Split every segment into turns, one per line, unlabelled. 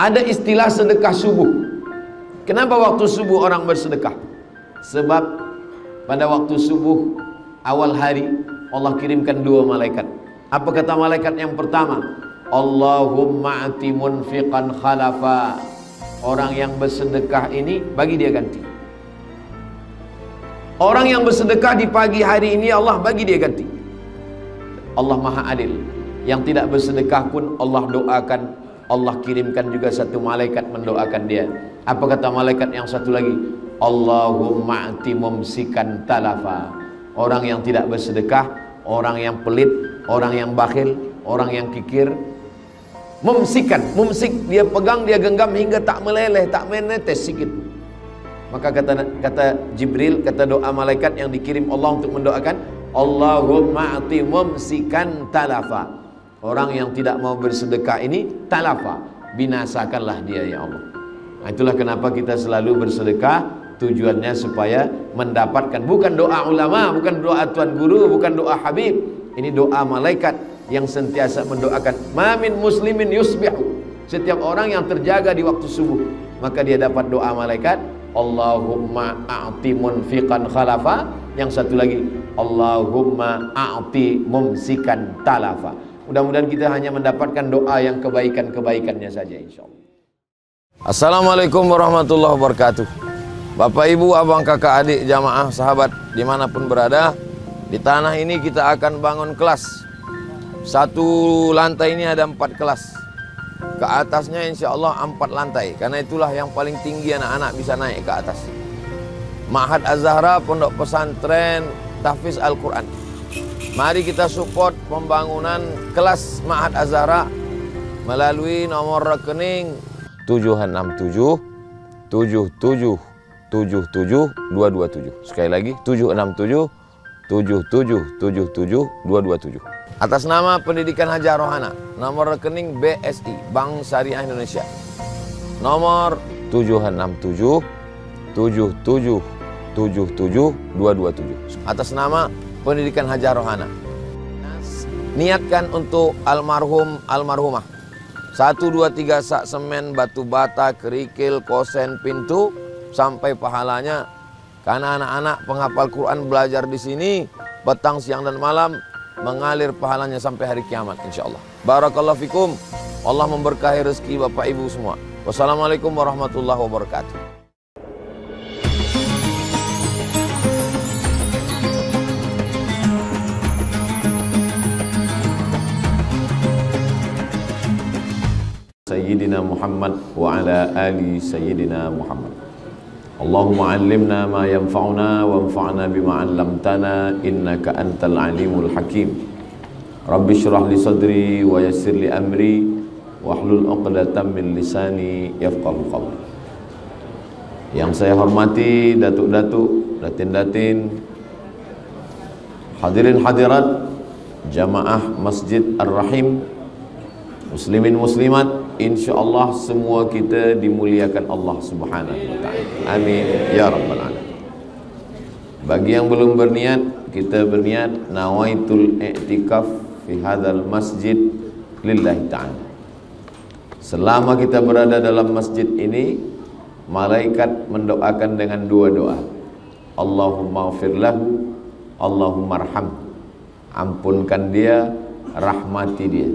Ada istilah sedekah subuh. Kenapa waktu subuh orang bersedekah? Sebab pada waktu subuh awal hari Allah kirimkan dua malaikat. Apa kata malaikat yang pertama? Allahumma ati munfiqan khalafa. Orang yang bersedekah ini bagi dia ganti. Orang yang bersedekah di pagi hari ini Allah bagi dia ganti. Allah Maha Adil. Yang tidak bersedekah pun Allah doakan, Allah kirimkan juga satu malaikat mendoakan dia. Apa kata malaikat yang satu lagi? Allahumma ati mumsikan talafa. Orang yang tidak bersedekah, orang yang pelit, orang yang bakhil, orang yang kikir, mumsikan, mumsik, dia pegang, dia genggam hingga tak meleleh, tak menetes sikit. Maka kata Jibril, kata doa malaikat yang dikirim Allah untuk mendoakan, Allahumma ati mumsikan talafa. Orang yang tidak mau bersedekah ini talafa, binasakanlah dia ya Allah. Nah, itulah kenapa kita selalu bersedekah, tujuannya supaya mendapatkan, bukan doa ulama, bukan doa tuan guru, bukan doa habib. Ini doa malaikat yang sentiasa mendoakan. Ma min muslimin yusbihu. Setiap orang yang terjaga di waktu subuh, maka dia dapat doa malaikat. Allahumma a'ti munfiqan khalafa. Yang satu lagi, Allahumma a'ti mumsikan talafa. Mudah-mudahan kita hanya mendapatkan doa yang kebaikan-kebaikannya saja insyaallah. Assalamualaikum warahmatullahi wabarakatuh. Bapak, ibu, abang, kakak, adik, jamaah, sahabat dimanapun berada, di tanah ini kita akan bangun kelas. Satu lantai ini ada 4 kelas. Ke atasnya insya Allah 4 lantai. Karena itulah yang paling tinggi anak-anak bisa naik ke atas. Ma'had Az-Zahra, pondok pesantren tahfiz Al-Quran. Mari kita support pembangunan kelas Ma'had Az-Zahra melalui nomor rekening 767 77 77 227. Sekali lagi 767 77 77 227. Atas nama Pendidikan Hajar Rohana, nomor rekening BSI Bank Syariah Indonesia. Nomor 767 77 77 227. Atas nama Pendidikan Hajar Rohana. Niatkan untuk almarhum almarhumah. 1 2 3 sak semen, batu bata, kerikil, kosen, pintu sampai pahalanya. Karena anak-anak penghafal Quran belajar di sini petang, siang dan malam, mengalir pahalanya sampai hari kiamat insyaallah. Barakallahu fikum. Allah memberkahi rezeki Bapak Ibu semua. Wassalamualaikum warahmatullahi wabarakatuh. Sayyidina Muhammad wa ala ali Sayyidina Muhammad. Allahumma allimna ma yanfa'una wanfa'na bima 'allamtana innaka antal alimul hakim. Rabbi shrah li sadri wa yassir li amri wahlul 'uqdatam min lisani yafqahu qawli. Yang saya hormati datuk-datuk, datin-datin, hadirin hadirat jamaah Masjid Ar-Rahim, muslimin muslimat, insyaallah semua kita dimuliakan Allah Subhanahu wa taala. Amin ya rabbal alamin. Bagi yang belum berniat, kita berniat nawaitul i'tikaf fi hadzal masjid lillahi ta'ala. Selama kita berada dalam masjid ini, malaikat mendoakan dengan 2 doa. Allahumma ighfir lahu, Allahumma arham. Ampunkan dia, rahmati dia.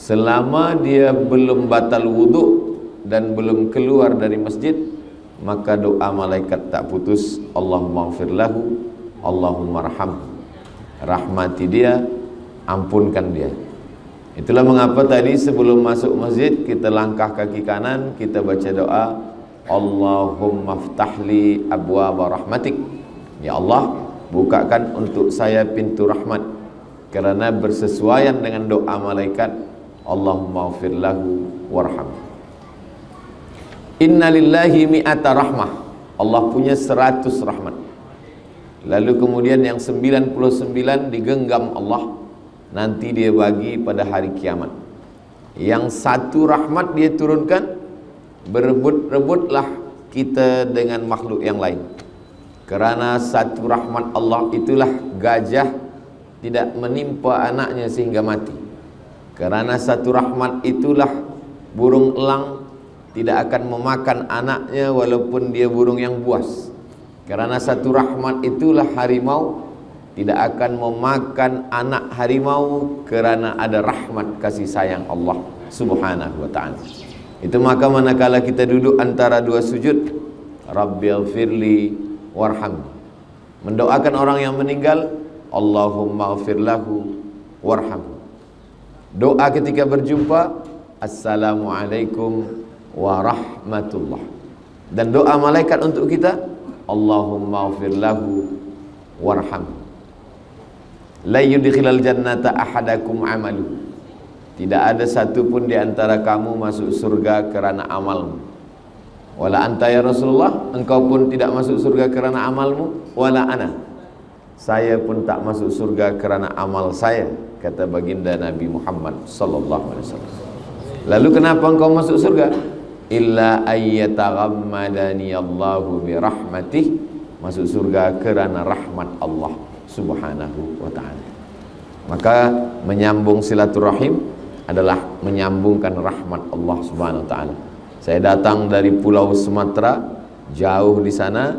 Selama dia belum batal wudhu dan belum keluar dari masjid, maka doa malaikat tak putus. Allahumma ighfir lahu, Allahumma arham. Rahmati dia, ampunkan dia. Itulah mengapa tadi sebelum masuk masjid kita langkah kaki kanan, kita baca doa Allahumma ftahli abwaaba rahmatik. Ya Allah, bukakan untuk saya pintu rahmat. Karena bersesuaian dengan doa malaikat, Allahumma ighfir lahu warham. Inna lillahi mi'ata rahmah. Allah punya 100 rahmat. Lalu kemudian yang 99 digenggam Allah, nanti dia bagi pada hari kiamat. Yang 1 rahmat dia turunkan, berebut-rebutlah kita dengan makhluk yang lain. Karena 1 rahmat Allah itulah gajah tidak menimpa anaknya sehingga mati. Karena 1 rahmat itulah burung elang tidak akan memakan anaknya walaupun dia burung yang buas. Karena satu rahmat itulah harimau tidak akan memakan anak harimau karena ada rahmat kasih sayang Allah Subhanahu wa ta'ala. Itu maka manakala kita duduk antara dua sujud, Rabbighfirli warhamni, mendoakan orang yang meninggal, Allahumma ghfir lahu warhamhu. Doa ketika berjumpa, Assalamualaikum warahmatullah. Dan doa malaikat untuk kita, Allahumma ghfir lahu warhamhu. La yudkhilal jannata ahadakum amaluhu. Tidak ada satu pun di antara kamu masuk surga kerana amalmu. Wala anta ya Rasulullah, engkau pun tidak masuk surga kerana amalmu. Wala ana, saya pun tak masuk surga kerana amal saya, kata baginda Nabi Muhammad sallallahu alaihi wasallam. Lalu kenapa engkau masuk surga? Illa ayyataghammadani Allahu bi rahmatih, masuk surga kerana rahmat Allah Subhanahu wa ta'ala. Maka menyambung silaturahim adalah menyambungkan rahmat Allah Subhanahu wa ta'ala. Saya datang dari Pulau Sumatera, jauh di sana,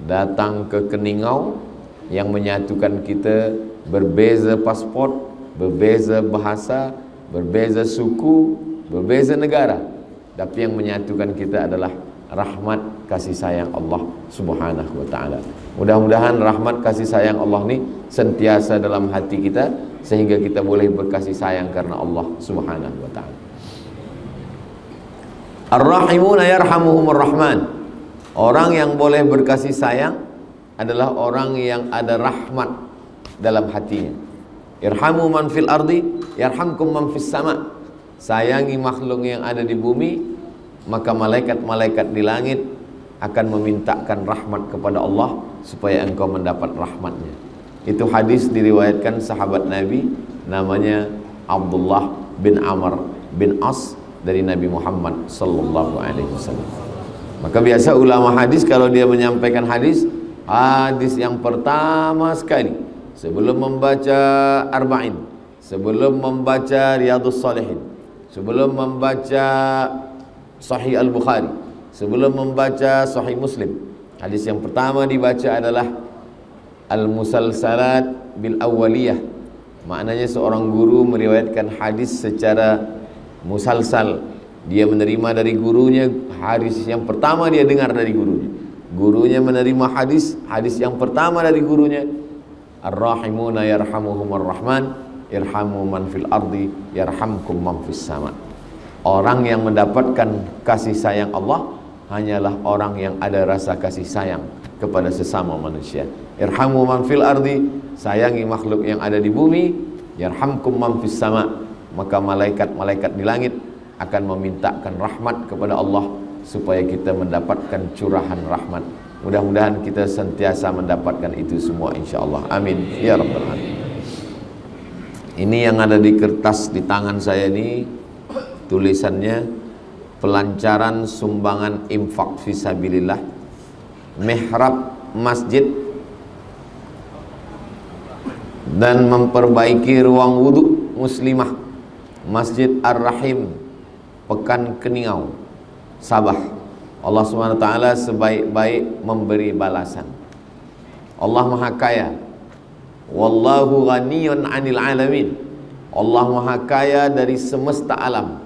datang ke Keningau, yang menyatukan kita berbeza paspor, berbeza bahasa, berbeza suku, berbeza negara, tapi yang menyatukan kita adalah rahmat kasih sayang Allah Subhanahu wa ta'ala. Mudah-mudahan rahmat kasih sayang Allah ni sentiasa dalam hati kita, sehingga kita boleh berkasih sayang karena Allah Subhanahu wa ta'ala. Ar-Rahimuna yarhamuhumur Rahman. Orang yang boleh berkasih sayang adalah orang yang ada rahmat dalam hatinya. Irhamu man fil ardi yarhamkum man fis sama. Sayangi makhluk yang ada di bumi, maka malaikat-malaikat di langit akan memintakan rahmat kepada Allah supaya engkau mendapat rahmatnya. Itu hadis diriwayatkan sahabat Nabi, namanya Abdullah bin Amr bin As, dari Nabi Muhammad sallallahu alaihi wasallam. Maka biasa ulama hadis kalau dia menyampaikan hadis yang pertama sekali sebelum membaca Arba'in, sebelum membaca Riyadhus Shalihin, sebelum membaca Sahih Al-Bukhari, sebelum membaca Sahih Muslim, hadis yang pertama dibaca adalah Al-Musalsalat bil Awwaliyah. Maknanya seorang guru meriwayatkan hadis secara musalsal. Dia menerima dari gurunya hadis yang pertama, dia dengar dari gurunya. Gurunya menerima hadis yang pertama dari gurunya. Ar-Rahimuna yarhamuhumur Rahman, irhamu man fil ardi yarhamkum man fis sama. Orang yang mendapatkan kasih sayang Allah hanyalah orang yang ada rasa kasih sayang kepada sesama manusia. Irhamu man fil ardi, sayangi makhluk yang ada di bumi. Yarhamkum man fis sama, maka malaikat-malaikat di langit akan memintakan rahmat kepada Allah supaya kita mendapatkan curahan rahmat. Mudah-mudahan kita sentiasa mendapatkan itu semua insyaallah. Amin ya rabbal alamin. Ini yang ada di kertas di tangan saya ini, tulisannya pelancaran sumbangan infak fisabilillah, mihrab masjid, dan memperbaiki ruang wudhu muslimah Masjid Ar-Rahim, Pekan Keningau, Sabah. Allah SWT sebaik-baik memberi balasan. Allah Maha Kaya. Wallahu ghaniyun 'anil 'alamin. Allah Maha Kaya dari semesta alam.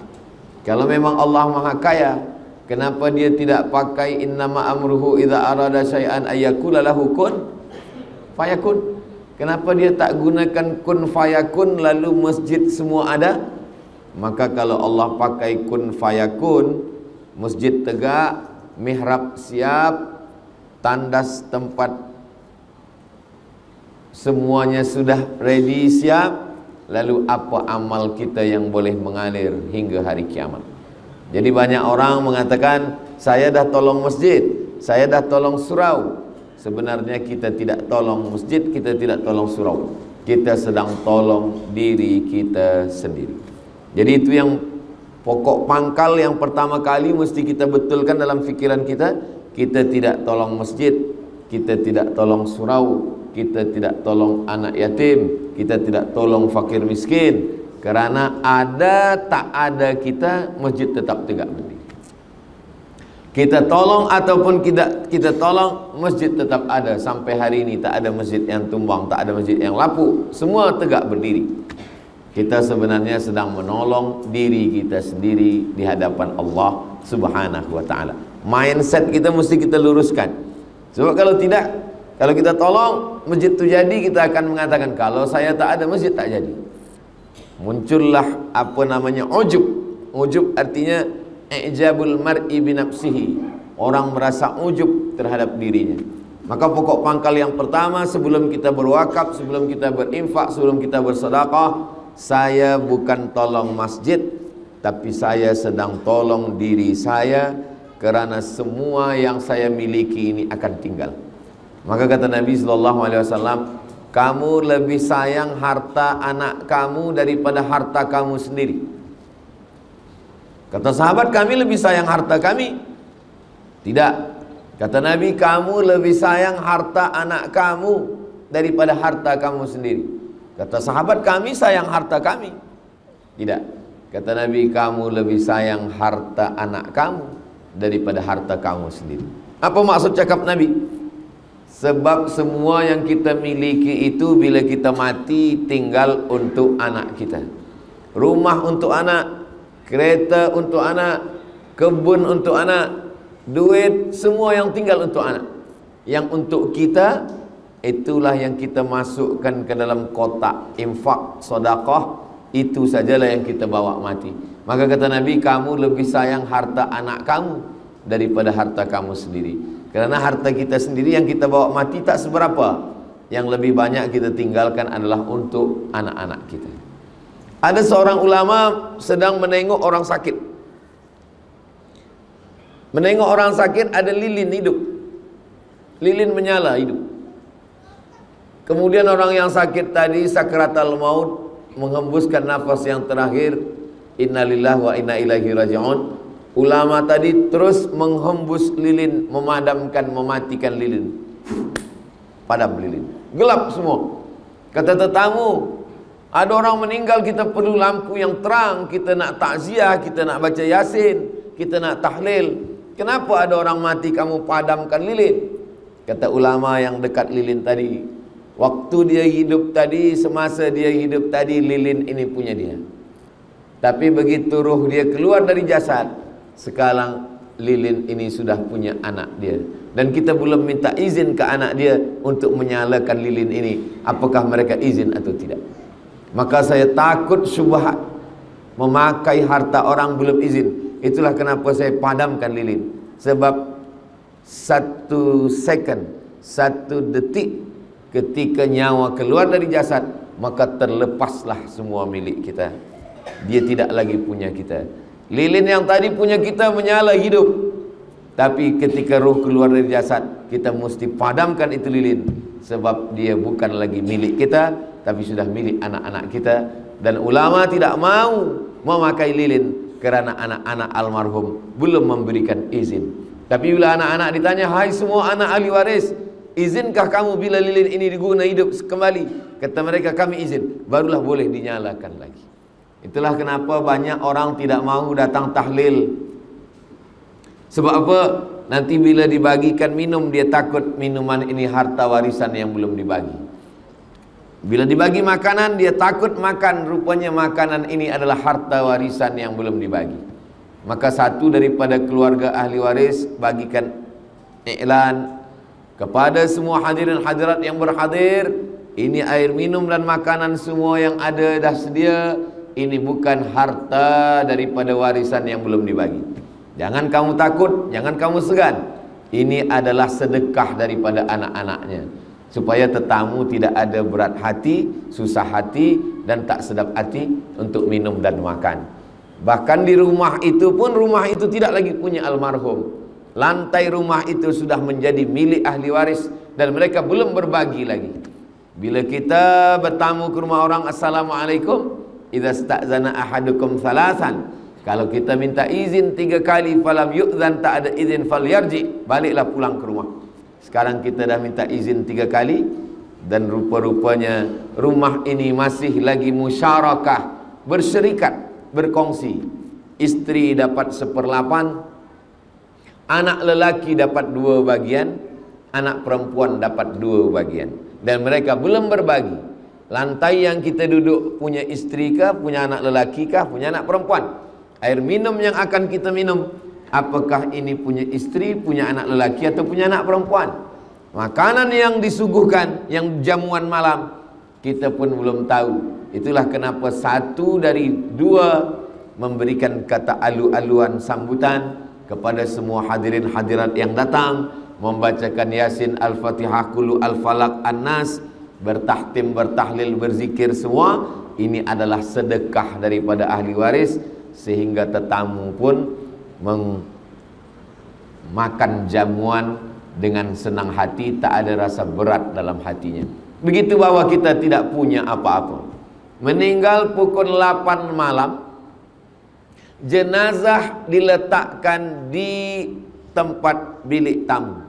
Kalau memang Allah Maha Kaya, kenapa dia tidak pakai innama amruhu idza arada syai'an ayyakula lahu kun fayakun? Kenapa dia tak gunakan kun fayakun lalu masjid semua ada? Maka kalau Allah pakai kun fayakun, masjid tegak, mihrab siap, tandas tempat semuanya sudah ready siap, lalu apa amal kita yang boleh mengalir hingga hari kiamat? Jadi banyak orang mengatakan, saya dah tolong masjid, saya dah tolong surau. Sebenarnya kita tidak tolong masjid, kita tidak tolong surau, kita sedang tolong diri kita sendiri. Jadi itu yang pokok pangkal yang pertama kali mesti kita betulkan dalam fikiran kita. Kita tidak tolong masjid, kita tidak tolong surau, kita tidak tolong anak yatim, kita tidak tolong fakir miskin. Karena ada tak ada kita, masjid tetap tegak berdiri. Kita tolong ataupun kita tolong, masjid tetap ada. Sampai hari ini tak ada masjid yang tumbang, tak ada masjid yang lapuk, semua tegak berdiri. Kita sebenarnya sedang menolong diri kita sendiri di hadapan Allah Subhanahu wa ta'ala. Mindset kita mesti kita luruskan. Sebab kalau tidak, kalau kita tolong masjid itu jadi, kita akan mengatakan kalau saya tak ada masjid tak jadi. Muncullah apa namanya ujub. Ujub artinya i'jabul mar'i binafsihi. Orang merasa ujub terhadap dirinya. Maka pokok pangkal yang pertama sebelum kita berwakaf, sebelum kita berinfak, sebelum kita bersedekah, saya bukan tolong masjid, tapi saya sedang tolong diri saya, kerana semua yang saya miliki ini akan tinggal. Maka kata Nabi SAW, kamu lebih sayang harta anak kamu daripada harta kamu sendiri. Kata sahabat, kami lebih sayang harta kami. Tidak. Kata Nabi, kamu lebih sayang harta anak kamu daripada harta kamu sendiri. Kata sahabat, kami sayang harta kami. Tidak. Kata Nabi, kamu lebih sayang harta anak kamu daripada harta kamu sendiri. Apa maksud cakap Nabi? Sebab semua yang kita miliki itu bila kita mati tinggal untuk anak kita. Rumah untuk anak, kereta untuk anak, kebun untuk anak, duit, semua yang tinggal untuk anak. Yang untuk kita, itulah yang kita masukkan ke dalam kotak infak, sedekah. Itu sajalah yang kita bawa mati. Maka kata Nabi, kamu lebih sayang harta anak kamu daripada harta kamu sendiri. Kerana harta kita sendiri yang kita bawa mati tak seberapa. Yang lebih banyak kita tinggalkan adalah untuk anak-anak kita. Ada seorang ulama sedang menengok orang sakit. Menengok orang sakit, ada lilin hidup. Lilin menyala hidup. Kemudian orang yang sakit tadi sakratul maut, menghembuskan nafas yang terakhir, innalillahi wa inna ilaihi raji'un. Ulama tadi terus menghembus lilin, memadamkan, mematikan lilin. Padam lilin, gelap semua. Kata tetamu, ada orang meninggal, kita perlu lampu yang terang. Kita nak takziah, kita nak baca yasin, kita nak tahlil. Kenapa ada orang mati kamu padamkan lilin? Kata ulama yang dekat lilin tadi, waktu dia hidup tadi, semasa dia hidup tadi, lilin ini punya dia. Tapi begitu roh dia keluar dari jasad, sekarang lilin ini sudah punya anak dia. Dan kita belum minta izin ke anak dia untuk menyalakan lilin ini. Apakah mereka izin atau tidak? Maka saya takut syubhat memakai harta orang belum izin. Itulah kenapa saya padamkan lilin. Sebab 1 second, 1 detik ketika nyawa keluar dari jasad, maka terlepaslah semua milik kita. Dia tidak lagi punya kita. Lilin yang tadi punya kita menyala hidup. Tapi ketika roh keluar dari jasad, kita mesti padamkan itu lilin. Sebab dia bukan lagi milik kita, tapi sudah milik anak-anak kita. Dan ulama tidak mau memakai lilin kerana anak-anak almarhum belum memberikan izin. Tapi bila anak-anak ditanya, hai semua anak ahli waris, izinkah kamu bila lilin ini diguna hidup kembali? Kata mereka, kami izin. Barulah boleh dinyalakan lagi. Itulah kenapa banyak orang tidak mau datang tahlil. Sebab apa? Nanti bila dibagikan minum, dia takut minuman ini harta warisan yang belum dibagi. Bila dibagi makanan, dia takut makan, rupanya makanan ini adalah harta warisan yang belum dibagi. Maka satu daripada keluarga ahli waris bagikan iklan kepada semua hadirin hadirat yang berhadir, ini air minum dan makanan semua yang ada dah sedia. Ini bukan harta daripada warisan yang belum dibagi. Jangan kamu takut, jangan kamu segan. Ini adalah sedekah daripada anak-anaknya, supaya tetamu tidak ada berat hati, susah hati, dan tak sedap hati untuk minum dan makan. Bahkan di rumah itu pun, rumah itu tidak lagi punya almarhum. Lantai rumah itu sudah menjadi milik ahli waris, dan mereka belum berbagi lagi. Bila kita bertamu ke rumah orang, assalamualaikum, idza sta'zana ahadukum salasan, kalau kita minta izin 3 kali, falam yu'zan, tak ada izin, falyarji, baliklah pulang ke rumah. Sekarang kita dah minta izin 3 kali, dan rupa-rupanya rumah ini masih lagi musyarakah, bersyarikat, berkongsi. Istri dapat 1/8, Anak lelaki dapat 2 bagian, anak perempuan dapat 2 bagian. Dan mereka belum berbagi. Lantai yang kita duduk punya istri kah, punya anak lelaki kah, punya anak perempuan. Air minum yang akan kita minum, apakah ini punya istri, punya anak lelaki atau punya anak perempuan. Makanan yang disuguhkan, yang jamuan malam, kita pun belum tahu. Itulah kenapa 1 dari 2 memberikan kata alu-aluan sambutan kepada semua hadirin hadirat yang datang, membacakan Yasin, Al-Fatihah, Qul Al-Falaq, An-Nas, bertahtim, bertahlil, berzikir semua. Ini adalah sedekah daripada ahli waris, sehingga tetamu pun makan jamuan dengan senang hati, tak ada rasa berat dalam hatinya. Begitu bahwa kita tidak punya apa-apa. Meninggal pukul 8 malam, jenazah diletakkan di tempat bilik tamu.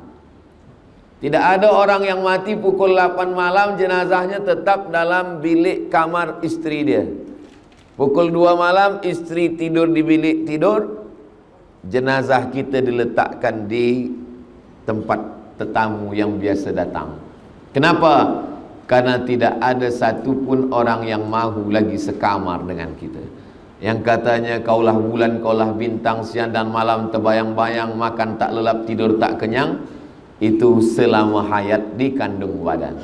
Tidak ada orang yang mati pukul 8 malam, jenazahnya tetap dalam bilik kamar istri dia. Pukul 2 malam istri tidur di bilik tidur, jenazah kita diletakkan di tempat tetamu yang biasa datang. Kenapa? Karena tidak ada satupun orang yang mahu lagi sekamar dengan kita. Yang katanya kaulah bulan, kaulah bintang, siang dan malam terbayang-bayang, makan tak lelap, tidur tak kenyang. Itu selama hayat di kandung badan.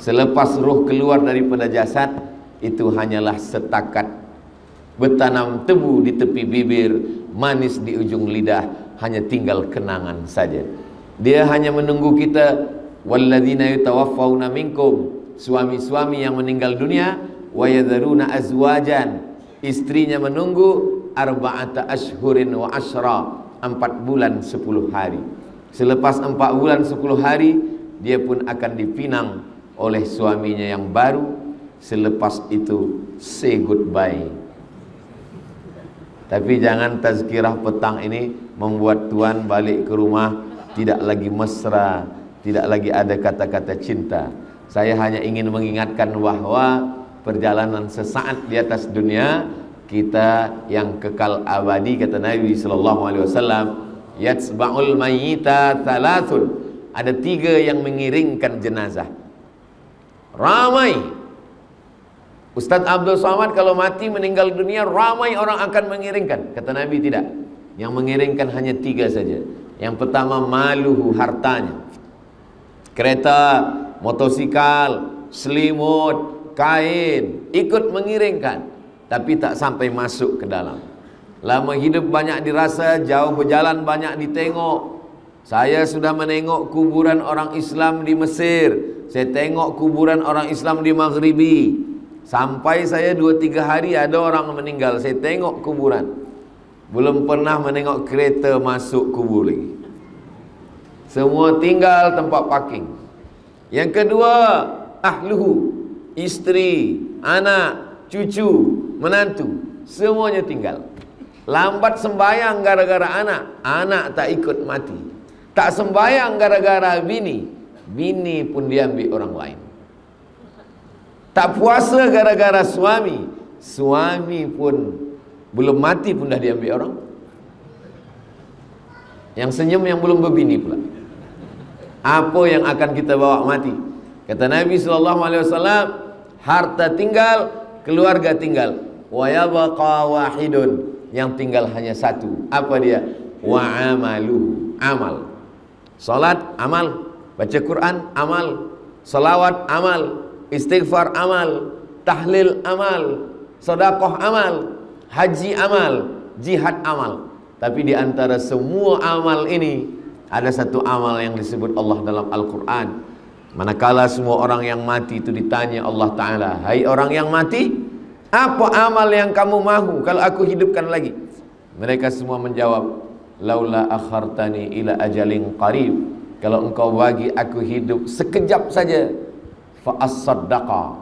Selepas roh keluar daripada jasad, itu hanyalah setakat bertanam tebu di tepi bibir, manis di ujung lidah, hanya tinggal kenangan saja. Dia hanya menunggu kita. Walladzina yatawaffawna minkum, suami-suami yang meninggal dunia, wa yadharuna azwajan, istrinya menunggu, arba'ata ashhurin wa ashra, 4 bulan 10 hari. Selepas 4 bulan 10 hari, dia pun akan dipinang oleh suaminya yang baru. Selepas itu say goodbye. Tapi jangan tazkirah petang ini membuat tuan balik ke rumah tidak lagi mesra, tidak lagi ada kata-kata cinta. Saya hanya ingin mengingatkan bahwa perjalanan sesaat di atas dunia, kita yang kekal abadi, kata Nabi SAW, yatsba'ul mayyita thalathun, ada 3 yang mengiringkan jenazah. Ramai. Ustaz Abdul Somad kalau mati meninggal dunia, ramai orang akan mengiringkan. Kata Nabi tidak. Yang mengiringkan hanya 3 saja. Yang pertama, maluhu, hartanya. Kereta, motosikal, selimut, kain, ikut mengiringkan, tapi tak sampai masuk ke dalam. Lama hidup banyak dirasa, jauh berjalan banyak ditengok. Saya sudah menengok kuburan orang Islam di Mesir, saya tengok kuburan orang Islam di Maghribi. Sampai saya 2-3 hari ada orang meninggal, saya tengok kuburan. Belum pernah menengok kereta masuk kubur lagi. Semua tinggal tempat parking. Yang kedua, ahluhu, istri, anak, cucu, menantu, semuanya tinggal. Lambat sembayang gara-gara anak, anak tak ikut mati. Tak sembayang gara-gara bini, bini pun diambil orang lain. Tak puasa gara-gara suami, suami pun belum mati pun dah diambil orang. Yang senyum yang belum berbini pula. Apa yang akan kita bawa mati? Kata Nabi SAW, harta tinggal, keluarga tinggal. Wa yabqa wahidun, yang tinggal hanya 1. Apa dia? Wa amaluhu, amal. Salat, amal. Baca Quran, amal. Salawat, amal. Istighfar, amal. Tahlil, amal. Sedekah, amal. Haji, amal. Jihad, amal. Tapi di antara semua amal ini, ada satu amal yang disebut Allah dalam Al-Quran. Manakala semua orang yang mati itu ditanya Allah Ta'ala, hai orang yang mati, apa amal yang kamu mahu kalau aku hidupkan lagi? Mereka semua menjawab, laula akhartani ila ajalin qarib, kalau engkau bagi aku hidup sekejap saja, fa as-saddaqa,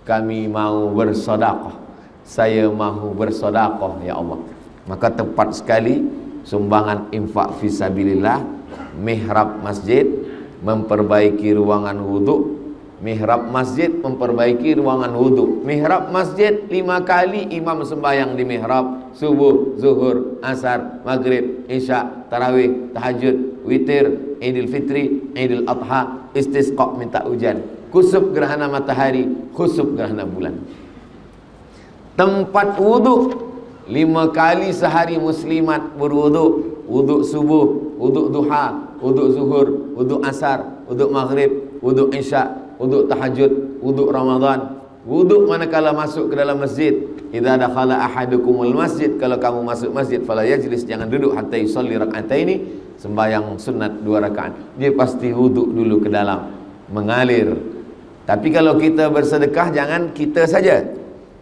kami mau bersedekah, saya mahu bersedekah ya Allah. Maka tepat sekali sumbangan infak fisabilillah, mihrab masjid, memperbaiki ruangan wuduk. Mihrab masjid memperbaiki ruangan wuduk. Mihrab masjid 5 kali imam sembahyang di mihrab, subuh, zuhur, asar, maghrib, isya, tarawih, tahajud, witir, idul fitri, idul adha, istisqa minta hujan, kusuf gerhana matahari, khusuf gerhana bulan. Tempat wuduk 5 kali sehari muslimat berwuduk. Wuduk subuh, wuduk duha, wuduk zuhur, wuduk asar, wuduk maghrib, wuduk isya, wuduk tahajud, wuduk Ramadan. Wuduk manakala masuk ke dalam masjid. Idza dakhala ahadukumul masjid, kalau kamu masuk masjid fala yajlis, jangan duduk hatta yusalli rak'ataini, sembahyang sunat 2 rakaat. Dia pasti wuduk dulu ke dalam, mengalir. Tapi kalau kita bersedekah jangan kita saja,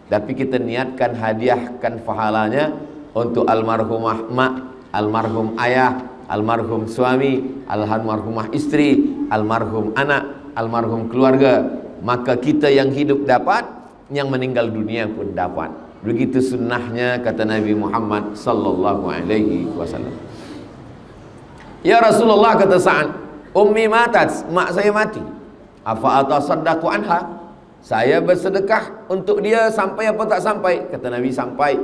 tapi kita niatkan hadiahkan pahalanya untuk almarhumah mak, almarhum ayah, almarhum suami, almarhumah istri, almarhum anak, almarhum keluarga. Maka kita yang hidup dapat, yang meninggal dunia pun dapat. Begitu sunnahnya kata Nabi Muhammad sallallahu alaihi wasallam. Ya Rasulullah, kata Sa'ad, ummi matat, mak saya mati. Afa atasaddaqu anha? Saya bersedekah untuk dia sampai apa tak sampai? Kata Nabi, sampai.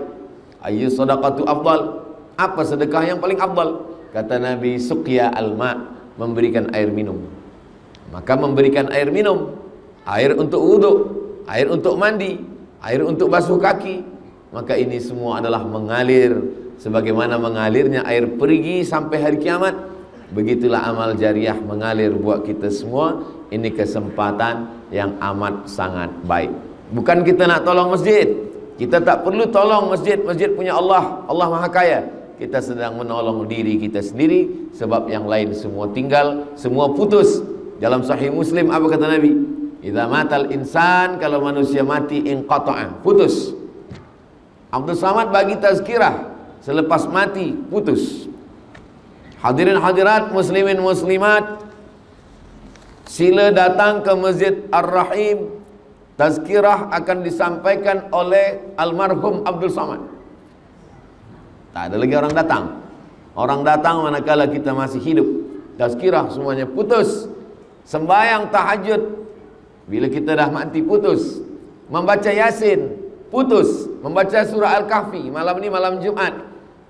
Ayyu sadaqatu afdal? Apa sedekah yang paling afdal? Kata Nabi, suqya al-ma, memberikan air minum. Maka memberikan air minum, air untuk wuduk, air untuk mandi, air untuk basuh kaki, maka ini semua adalah mengalir sebagaimana mengalirnya air perigi sampai hari kiamat. Begitulah amal jariah mengalir buat kita semua. Ini kesempatan yang amat sangat baik. Bukan kita nak tolong masjid, kita tak perlu tolong masjid, masjid punya Allah, Allah Maha Kaya. Kita sedang menolong diri kita sendiri, sebab yang lain semua tinggal, semua putus. Dalam Sahih Muslim apa kata Nabi? Idza matal insan, kalau manusia mati, inqata'a, putus. Abdul Samad bagi tazkirah, selepas mati putus. Hadirin hadirat, muslimin muslimat, sila datang ke Masjid Ar-Rahim. Tazkirah akan disampaikan oleh almarhum Abdul Samad. Tak ada lagi orang datang. Orang datang manakala kita masih hidup. Tazkirah semuanya putus. Sembahyang tahajud, bila kita dah mati, putus. Membaca Yasin, putus. Membaca surah Al-Kahfi, malam ini malam Jumat,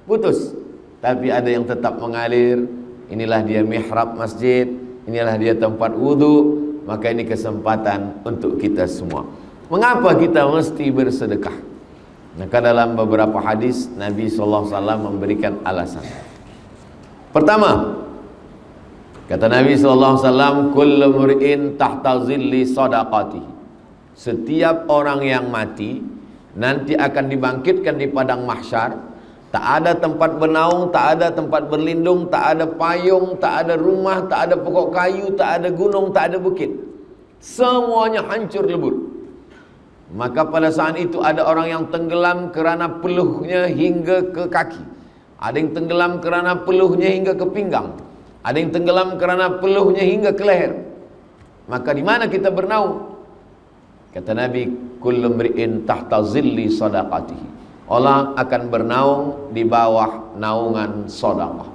putus. Tapi ada yang tetap mengalir. Inilah dia mihrab masjid, inilah dia tempat wudhu. Maka ini kesempatan untuk kita semua. Mengapa kita mesti bersedekah? Maka dalam beberapa hadis Nabi SAW memberikan alasan. Pertama, kata Nabi SAW, kullu mur'in tahta zilli sadaqatihi. Setiap orang yang mati nanti akan dibangkitkan di padang mahsyar. Tak ada tempat bernaung, tak ada tempat berlindung, tak ada payung, tak ada rumah, tak ada pokok kayu, tak ada gunung, tak ada bukit. Semuanya hancur lebur. Maka pada saat itu ada orang yang tenggelam kerana peluhnya hingga ke kaki. Ada yang tenggelam kerana peluhnya hingga ke pinggang. Ada yang tenggelam kerana peluhnya hingga ke leher. Maka di mana kita bernaung? Kata Nabi, kullu mri'in tahta zilli sadaqatihi. Orang akan bernaung di bawah naungan sedekah.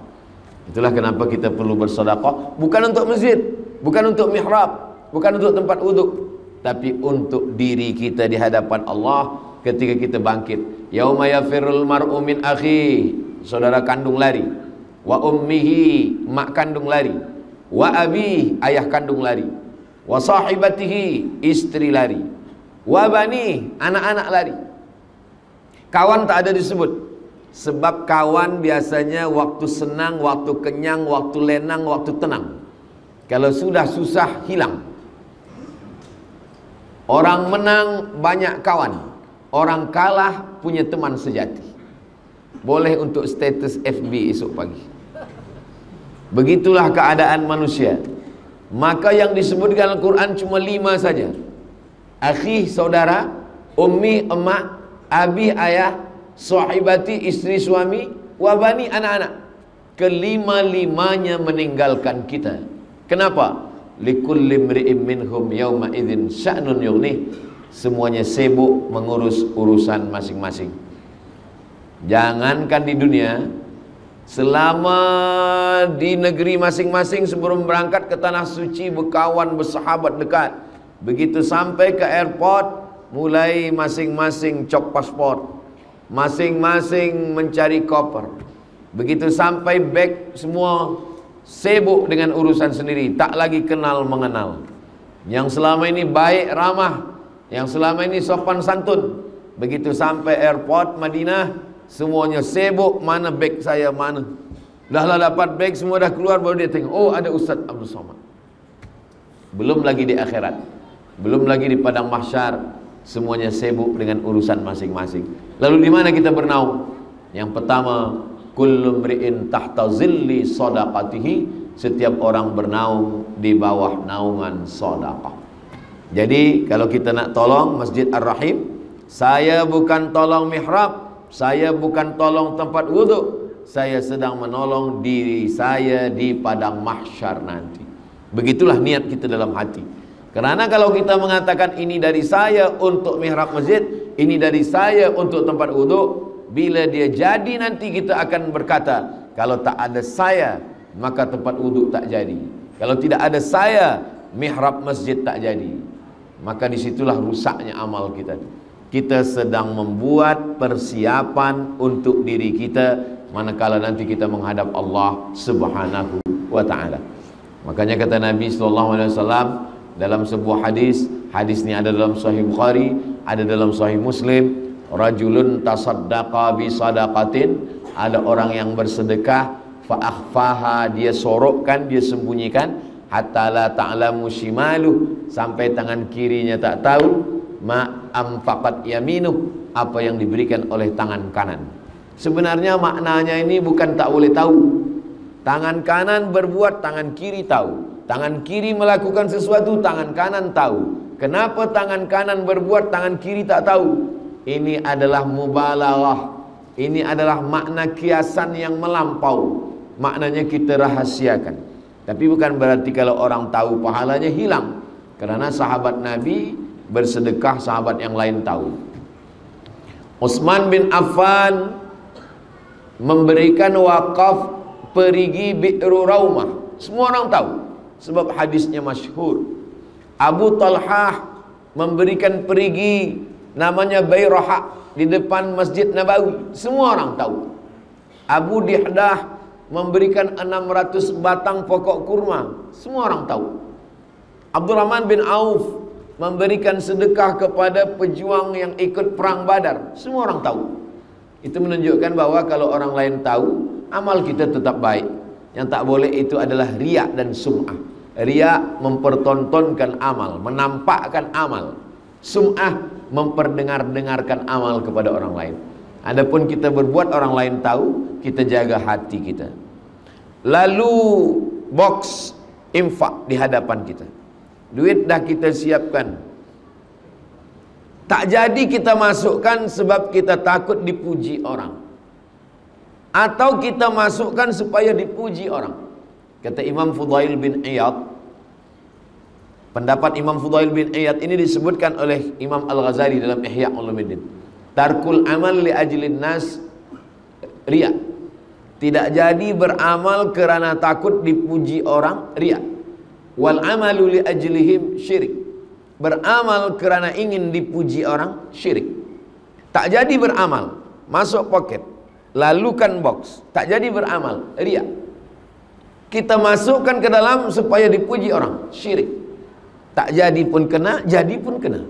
Itulah kenapa kita perlu bersedekah, bukan untuk masjid, bukan untuk mihrab, bukan untuk tempat wuduk, tapi untuk diri kita di hadapan Allah ketika kita bangkit. Yauma yafirrul mar'u min akhi, saudara kandung lari. Wa ummihi, mak kandung lari. Wa abi, ayah kandung lari. Wa sahibatihi, istri lari. Wa bani, anak-anak lari. Kawan tak ada disebut. Sebab kawan biasanya waktu senang, waktu kenyang, waktu lenang, waktu tenang. Kalau sudah susah, hilang. Orang menang banyak kawan, orang kalah punya teman sejati. Boleh untuk status FB esok pagi. Begitulah keadaan manusia. Maka yang disebutkan Al-Quran cuma 5 saja. Akhi, saudara. Ummi, emak. Abi, ayah. Sahibati, istri, suami. Wabani, anak-anak. Kelima-limanya meninggalkan kita. Kenapa? Likulli mri'im minhum yawma idzin sya'nun yughnih. Semuanya sibuk mengurus urusan masing-masing. Jangankan di dunia, selama di negeri masing-masing sebelum berangkat ke tanah suci, berkawan, bersahabat dekat. Begitu sampai ke airport, mulai masing-masing cop pasport. masing-masing mencari koper. Begitu sampai beg, semua sibuk dengan urusan sendiri, tak lagi kenal mengenal. Yang selama ini baik ramah, yang selama ini sopan santun, begitu sampai airport Madinah, semuanya sibuk, mana beg saya, mana. Dah lah dapat beg, semua dah keluar, baru dia tengok, oh ada Ustaz Abdul Somad. Belum lagi di akhirat, belum lagi di padang mahsyar, semuanya sibuk dengan urusan masing-masing. Lalu di mana kita bernaung? Yang pertama, kullu mri'in tahta zilli shadaqatihi, setiap orang bernaung di bawah naungan sedekah. Jadi kalau kita nak tolong Masjid Ar-Rahim, saya bukan tolong mihrab, saya bukan tolong tempat wudhu, saya sedang menolong diri saya di padang mahsyar nanti. Begitulah niat kita dalam hati. Karena kalau kita mengatakan ini dari saya untuk mihrab masjid, ini dari saya untuk tempat wudhu, bila dia jadi nanti kita akan berkata, kalau tak ada saya, maka tempat wudhu tak jadi. Kalau tidak ada saya, mihrab masjid tak jadi. Maka disitulah rusaknya amal kita. Kita sedang membuat persiapan untuk diri kita manakala nanti kita menghadap Allah Subhanahu wa ta'ala. Makanya kata Nabi SAW dalam sebuah hadis, hadis ini ada dalam Sahih Bukhari, ada dalam Sahih Muslim, rajulun tasaddaqa bi sadaqatin, ada orang yang bersedekah, fa akhfaha, dia sorokkan, dia sembunyikan, hatta la ta'lamu shimaluh, sampai tangan kirinya tak tahu, ma anfaqat yaminuh, apa yang diberikan oleh tangan kanan. Sebenarnya maknanya ini bukan tak boleh tahu. Tangan kanan berbuat, tangan kiri tahu. Tangan kiri melakukan sesuatu, tangan kanan tahu. Kenapa tangan kanan berbuat, tangan kiri tak tahu? Ini adalah mubalaghah. Ini adalah makna kiasan yang melampau. Maknanya kita rahasiakan. Tapi bukan berarti kalau orang tahu pahalanya hilang. Karena sahabat Nabi bersedekah, sahabat yang lain tahu. Utsman bin Affan memberikan wakaf perigi Bi'ru Raumah. Semua orang tahu sebab hadisnya masyhur. Abu Talhah memberikan perigi namanya Bayrahah di depan Masjid Nabawi. Semua orang tahu. Abu Dihdah memberikan 600 batang pokok kurma. Semua orang tahu. Abdurrahman bin Auf memberikan sedekah kepada pejuang yang ikut perang Badar. Semua orang tahu. Itu menunjukkan bahwa kalau orang lain tahu, amal kita tetap baik. Yang tak boleh itu adalah riya dan sum'ah. Riya mempertontonkan amal, menampakkan amal. Sum'ah memperdengar-dengarkan amal kepada orang lain. Adapun kita berbuat orang lain tahu, kita jaga hati kita. Lalu box infak di hadapan kita. Duit dah kita siapkan. Tak jadi kita masukkan sebab kita takut dipuji orang. Atau kita masukkan supaya dipuji orang. Kata Imam Fudail bin Iyad, pendapat Imam Fudail bin Iyad ini disebutkan oleh Imam Al-Ghazali dalam Ihya Ulumuddin. Tarkul amal li ajlin nas riya. Tidak jadi beramal kerana takut dipuji orang, riya. Wal amalu li ajlihim syirik. Beramal kerana ingin dipuji orang, syirik. Tak jadi beramal, masuk poket, lalukan box, tak jadi beramal, riya. Kita masukkan ke dalam supaya dipuji orang, syirik. Tak jadi pun kena, jadi pun kena.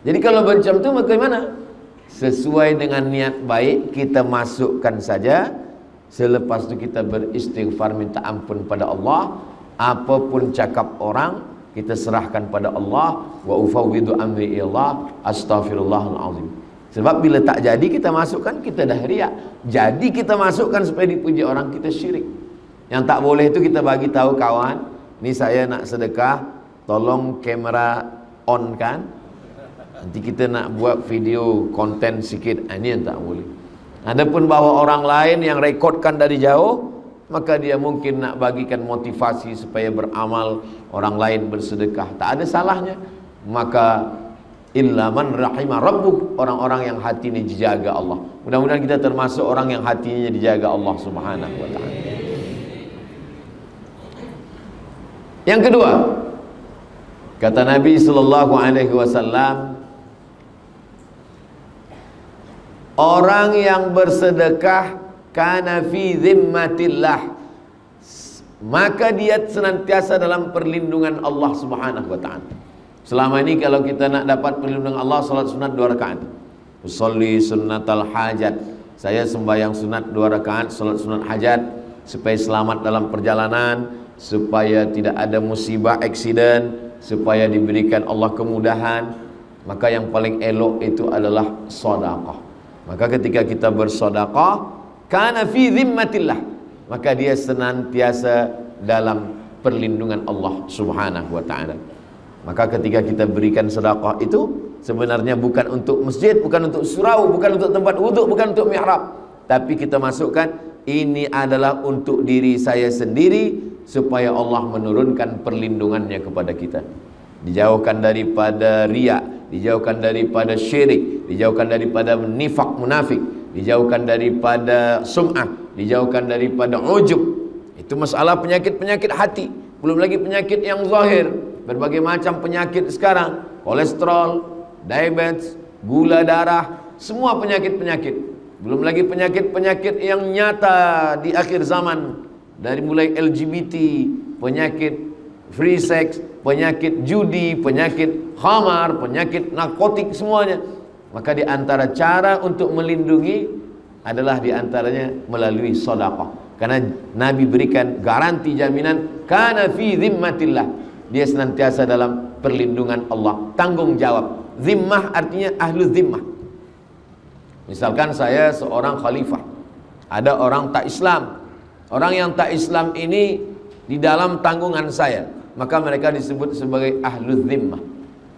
Jadi kalau macam tu bagaimana? Sesuai dengan niat baik kita masukkan saja. Selepas itu kita beristighfar, minta ampun pada Allah. Apapun cakap orang, kita serahkan pada Allah. Wa ufawwidu amri ilallah, astaghfirullahal azim. Sebab bila tak jadi kita masukkan, kita dah riak. Jadi kita masukkan supaya dipuji orang, kita syirik. Yang tak boleh itu kita bagi tahu kawan, ni saya nak sedekah, tolong kamera on kan. Nanti kita nak buat video konten sikit, ini yang tak boleh. Adapun bahawa orang lain yang rekodkan dari jauh, maka dia mungkin nak bagikan motivasi supaya beramal, orang lain bersedekah, tak ada salahnya. Maka illa man rahimah rabbuh, orang-orang yang hati ini dijaga Allah. Mudah-mudahan kita termasuk orang yang hatinya dijaga Allah Subhanahu wa ta'ala. Yang kedua, kata Nabi sallallahu alaihi wasallam, Orang yang bersedekah kana fi zimmatillah, maka dia senantiasa dalam perlindungan Allah Subhanahu wa taala. Selama ini kalau kita nak dapat perlindungan Allah, salat sunat 2 rakaat. Usolli sunnatal hajat. Saya sembahyang sunat 2 rakaat, salat sunat hajat, supaya selamat dalam perjalanan, supaya tidak ada musibah, aksiden, supaya diberikan Allah kemudahan. Maka yang paling elok itu adalah sedekah. Maka ketika kita bersedekah, kana fi zimmatillah, maka dia senantiasa dalam perlindungan Allah Subhanahu wa taala. Maka ketika kita berikan sedekah itu sebenarnya bukan untuk masjid, bukan untuk surau, bukan untuk tempat wuduk, bukan untuk mihrab, tapi kita masukkan ini adalah untuk diri saya sendiri, supaya Allah menurunkan perlindungannya kepada kita, dijauhkan daripada riya, dijauhkan daripada syirik, dijauhkan daripada nifak munafik, dijauhkan daripada sum'ah, dijauhkan daripada ujub. Itu masalah penyakit-penyakit hati. Belum lagi penyakit yang zahir, berbagai macam penyakit sekarang, kolesterol, diabetes, gula darah, semua penyakit-penyakit. Belum lagi penyakit-penyakit yang nyata di akhir zaman, dari mulai LGBT, penyakit free sex, penyakit judi, penyakit khamar, penyakit narkotik, semuanya. Maka di antara cara untuk melindungi adalah di antaranya melalui sedekah. Karena Nabi berikan garansi jaminan kana fi zimmatillah, dia senantiasa dalam perlindungan Allah, tanggung jawab. Zimmah artinya ahlu zimmah. Misalkan saya seorang khalifah, ada orang tak Islam. Orang yang tak Islam ini di dalam tanggungan saya, maka mereka disebut sebagai ahlu zimmah.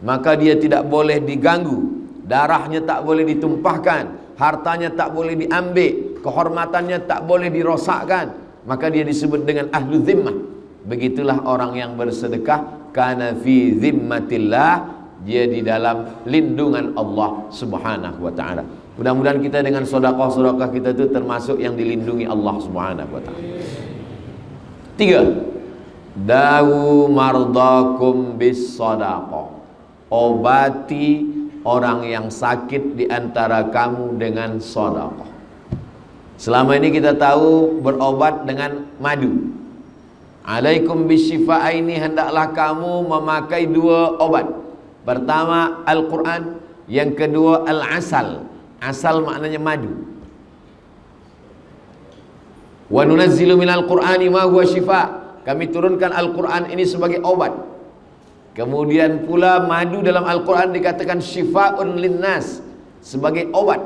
Maka dia tidak boleh diganggu, darahnya tak boleh ditumpahkan, hartanya tak boleh diambil, kehormatannya tak boleh dirosakkan. Maka dia disebut dengan ahlu zimmah. Begitulah orang yang bersedekah, kana fi zimmatillah, dia di dalam lindungan Allah Subhanahu wa taala. Mudah-mudahan kita dengan sedekah-sedekah kita itu termasuk yang dilindungi Allah Subhanahu wa taala. 3. Dawu mardakum bis sedekah. Obati orang yang sakit di antara kamu dengan sedekah. Selama ini kita tahu berobat dengan madu. Alaikum bisyifa'aini, hendaklah kamu memakai 2 obat. Pertama Al-Quran, yang kedua Al-Asal. Asal maknanya madu. Wa nunazzilu minal Qur'ani ma huwa syifa'. Kami turunkan Al-Quran ini sebagai obat. Kemudian pula madu dalam Al-Quran dikatakan syifa'un linnas, sebagai obat.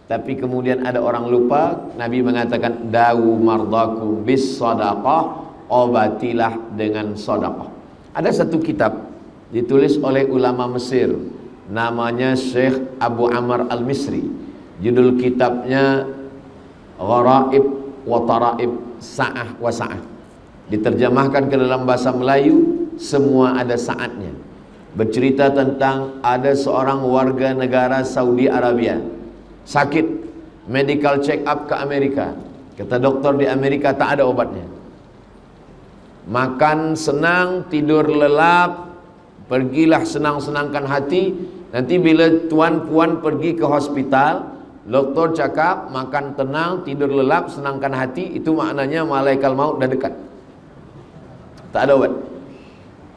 Tapi kemudian ada orang lupa, Nabi mengatakan dawu mardakum bis sadaqah, obatilah dengan sedekah. Ada satu kitab ditulis oleh ulama Mesir, namanya Syekh Abu Amr Al-Misri. Judul kitabnya Gharaib wa Taraib Sa'ah wa Sa'ah. Diterjemahkan ke dalam bahasa Melayu, semua ada saatnya. Bercerita tentang ada seorang warga negara Saudi Arabia sakit, medical check up ke Amerika. Kata dokter di Amerika tak ada obatnya. Makan senang, tidur lelap, pergilah senang-senangkan hati. Nanti bila tuan puan pergi ke hospital, doktor cakap makan tenang, tidur lelap, senangkan hati, itu maknanya malaikat maut dah dekat. Tak ada obat.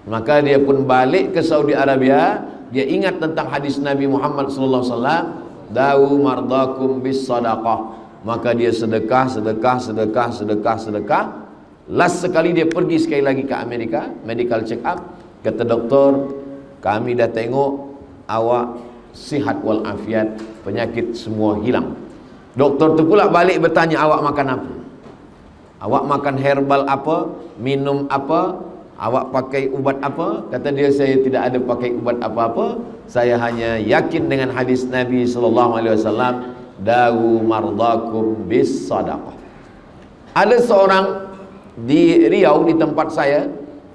Maka dia pun balik ke Saudi Arabia. Dia ingat tentang hadis Nabi Muhammad sallallahu alaihi wasallam, dawu mardakum bis sadaqah. Maka dia sedekah. Last sekali dia pergi sekali lagi ke Amerika, medical check up. Kata doktor, kami dah tengok awak sihat walafiat, penyakit semua hilang. Doktor tu pula balik bertanya, awak makan apa? Awak makan herbal apa? Minum apa? Awak pakai ubat apa? Kata dia, saya tidak ada pakai ubat apa-apa. Saya hanya yakin dengan hadis Nabi SAW, dawu mardakum bis sadaqah. Ada seorang di Riau, di tempat saya,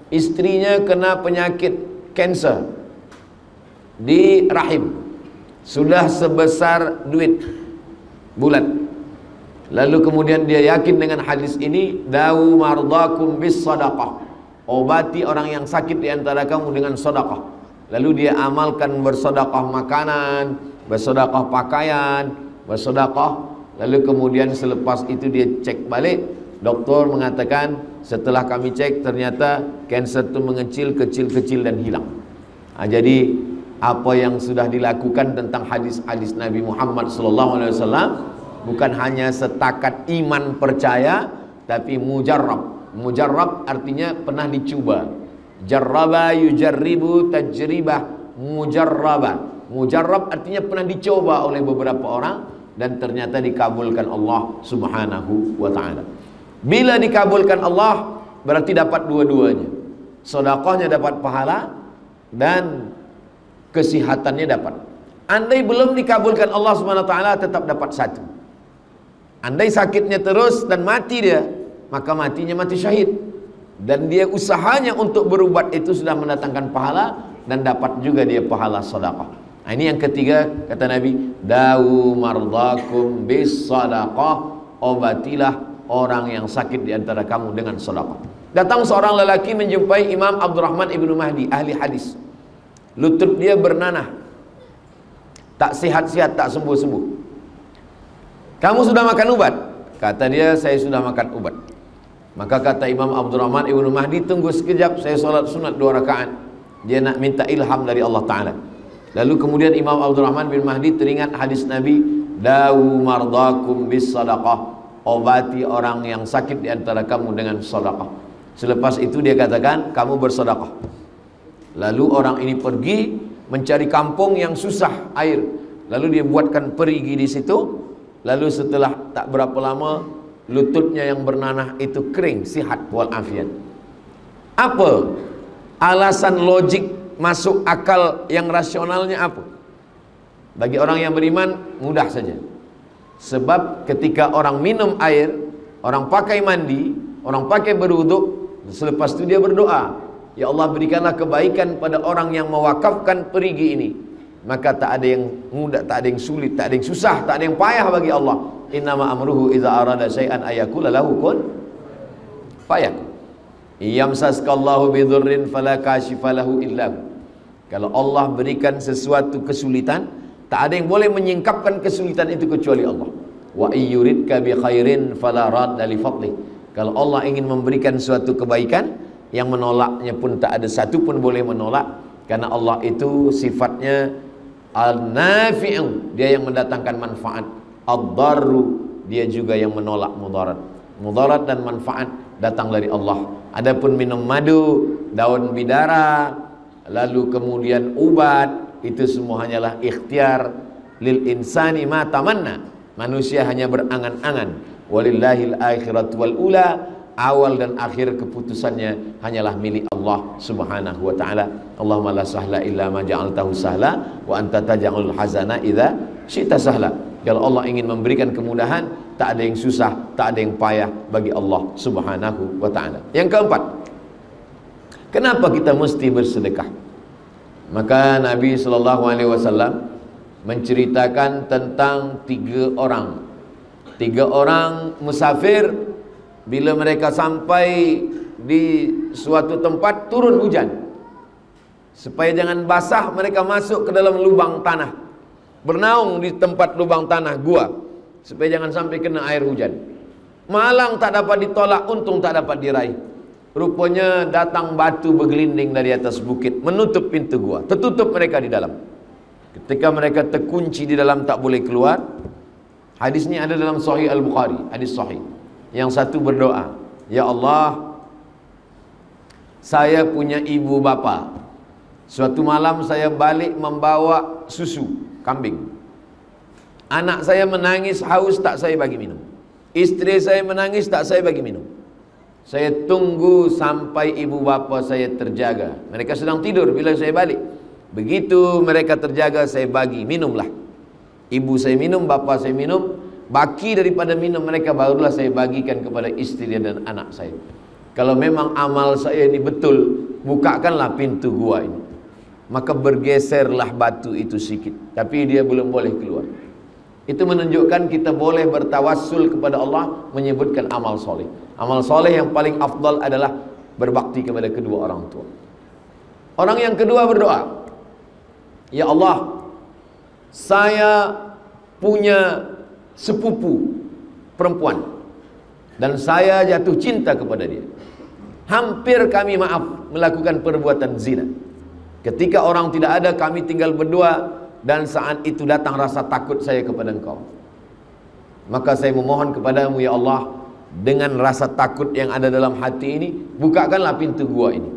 istrinya kena penyakit kanser di rahim, sudah sebesar duit bulat. Lalu kemudian dia yakin dengan hadis ini, dawu mardakum bis sadaqah, obati orang yang sakit di antara kamu dengan sedekah. Lalu dia amalkan bersedekah makanan, bersedekah pakaian, bersedekah. Lalu kemudian selepas itu dia cek balik, doktor mengatakan setelah kami cek ternyata kanser itu mengecil, kecil dan hilang. Jadi apa yang sudah dilakukan tentang hadis-hadis Nabi Muhammad SAW bukan hanya setakat iman percaya, tapi mujarrab. Mujarrab artinya pernah dicuba. Jarraba yujarribu tajribah mujarraba. Mujarrab artinya pernah dicoba oleh beberapa orang dan ternyata dikabulkan Allah Subhanahu wa ta'ala. Bila dikabulkan Allah berarti dapat dua-duanya. Sedekahnya dapat pahala dan kesihatannya dapat. Andai belum dikabulkan Allah Subhanahu wa ta'ala tetap dapat satu. Andai sakitnya terus dan mati dia, maka matinya mati syahid. Dan dia usahanya untuk berubat itu sudah mendatangkan pahala dan dapat juga dia pahala sedekah. Ini yang ketiga, kata Nabi, dawu mardakum bis sadaqah, obatilah orang yang sakit di antara kamu dengan sedekah. Datang seorang lelaki menjumpai Imam Abdurrahman ibnu Mahdi, ahli hadis. Lutut dia bernanah, tak sihat-sihat, tak sembuh-sembuh. Kamu sudah makan ubat? Kata dia, saya sudah makan ubat. Maka kata Imam Abdurrahman ibnu Mahdi, tunggu sekejap, saya solat sunat 2 rakaat. Dia nak minta ilham dari Allah Ta'ala. Lalu kemudian Imam Abdurrahman bin Mahdi teringat hadis Nabi, dawu mardakum bis sadaqah, obati orang yang sakit di antara kamu dengan sedekah. Selepas itu dia katakan, kamu bersedekah. Lalu orang ini pergi mencari kampung yang susah air. Lalu dia buatkan perigi di situ. Lalu setelah tak berapa lama, lututnya yang bernanah itu kering, sihat walafiat. Apa alasan logik masuk akal yang rasionalnya apa? Bagi orang yang beriman mudah saja. Sebab ketika orang minum air, orang pakai mandi, orang pakai berwuduk, selepas itu dia berdoa, ya Allah berikanlah kebaikan pada orang yang mewakafkan perigi ini. Maka tak ada yang mudah, tak ada yang sulit, tak ada yang susah, tak ada yang payah bagi Allah. Innama amruhu idza arada syai'an ayakula lahu kun fayakun. Yamsaskallahu bidurrin fala kashifa lahu illa. Kalau Allah berikan sesuatu kesulitan, tak ada yang boleh menyingkapkan kesulitan itu kecuali Allah. Wa ayyuridka bi khairin fala radda li fadli. Kalau Allah ingin memberikan suatu kebaikan, yang menolaknya pun tak ada satu pun boleh menolak, karena Allah itu sifatnya al-nafi'u, dia yang mendatangkan manfaat. Ad-darru, dia juga yang menolak mudarat. Mudarat dan manfaat datang dari Allah. Adapun minum madu, daun bidara, lalu kemudian ubat, itu semua hanyalah ikhtiar lil insani ma tamanna. Manusia hanya berangan-angan. Walillahil akhiratu wal ula, awal dan akhir keputusannya hanyalah milik Allah Subhanahu wa taala. Allahumma la sahla illa ma ja'altahu sahla wa anta taj'alul hazana idza syi'ta sahla. Kalau Allah ingin memberikan kemudahan, tak ada yang susah, tak ada yang payah bagi Allah Subhanahu wa ta'ala. Yang keempat, kenapa kita mesti bersedekah? Maka Nabi SAW menceritakan tentang 3 orang. 3 orang musafir, bila mereka sampai di suatu tempat turun hujan, supaya jangan basah, mereka masuk ke dalam lubang tanah, bernaung di tempat lubang tanah gua, supaya jangan sampai kena air hujan. Malang tak dapat ditolak, untung tak dapat diraih. Rupanya datang batu bergelinding dari atas bukit, menutup pintu gua, tertutup mereka di dalam. Ketika mereka terkunci di dalam, tak boleh keluar. Hadis ini ada dalam Sahih Al-Bukhari, hadis sahih. Yang satu berdoa, ya Allah, saya punya ibu bapa. Suatu malam saya balik membawa susu kambing. Anak saya menangis haus, tak saya bagi minum. Istri saya menangis, tak saya bagi minum. Saya tunggu sampai ibu bapa saya terjaga. Mereka sedang tidur bila saya balik. Begitu mereka terjaga, saya bagi, minumlah. Ibu saya minum, bapa saya minum. Baki daripada minum mereka barulah saya bagikan kepada istri dan anak saya. Kalau memang amal saya ini betul, bukakanlah pintu gua ini. Maka bergeserlah batu itu sikit, tapi dia belum boleh keluar. Itu menunjukkan kita boleh bertawassul kepada Allah, menyebutkan amal soleh. Amal soleh yang paling afdal adalah berbakti kepada kedua orang tua. Orang yang kedua berdoa, ya Allah, saya punya sepupu perempuan, dan saya jatuh cinta kepada dia. Hampir kami melakukan perbuatan zina. Ketika orang tidak ada, kami tinggal berdua, dan saat itu datang rasa takut saya kepada engkau. Maka saya memohon kepadamu ya Allah, dengan rasa takut yang ada dalam hati ini, bukakanlah pintu gua ini.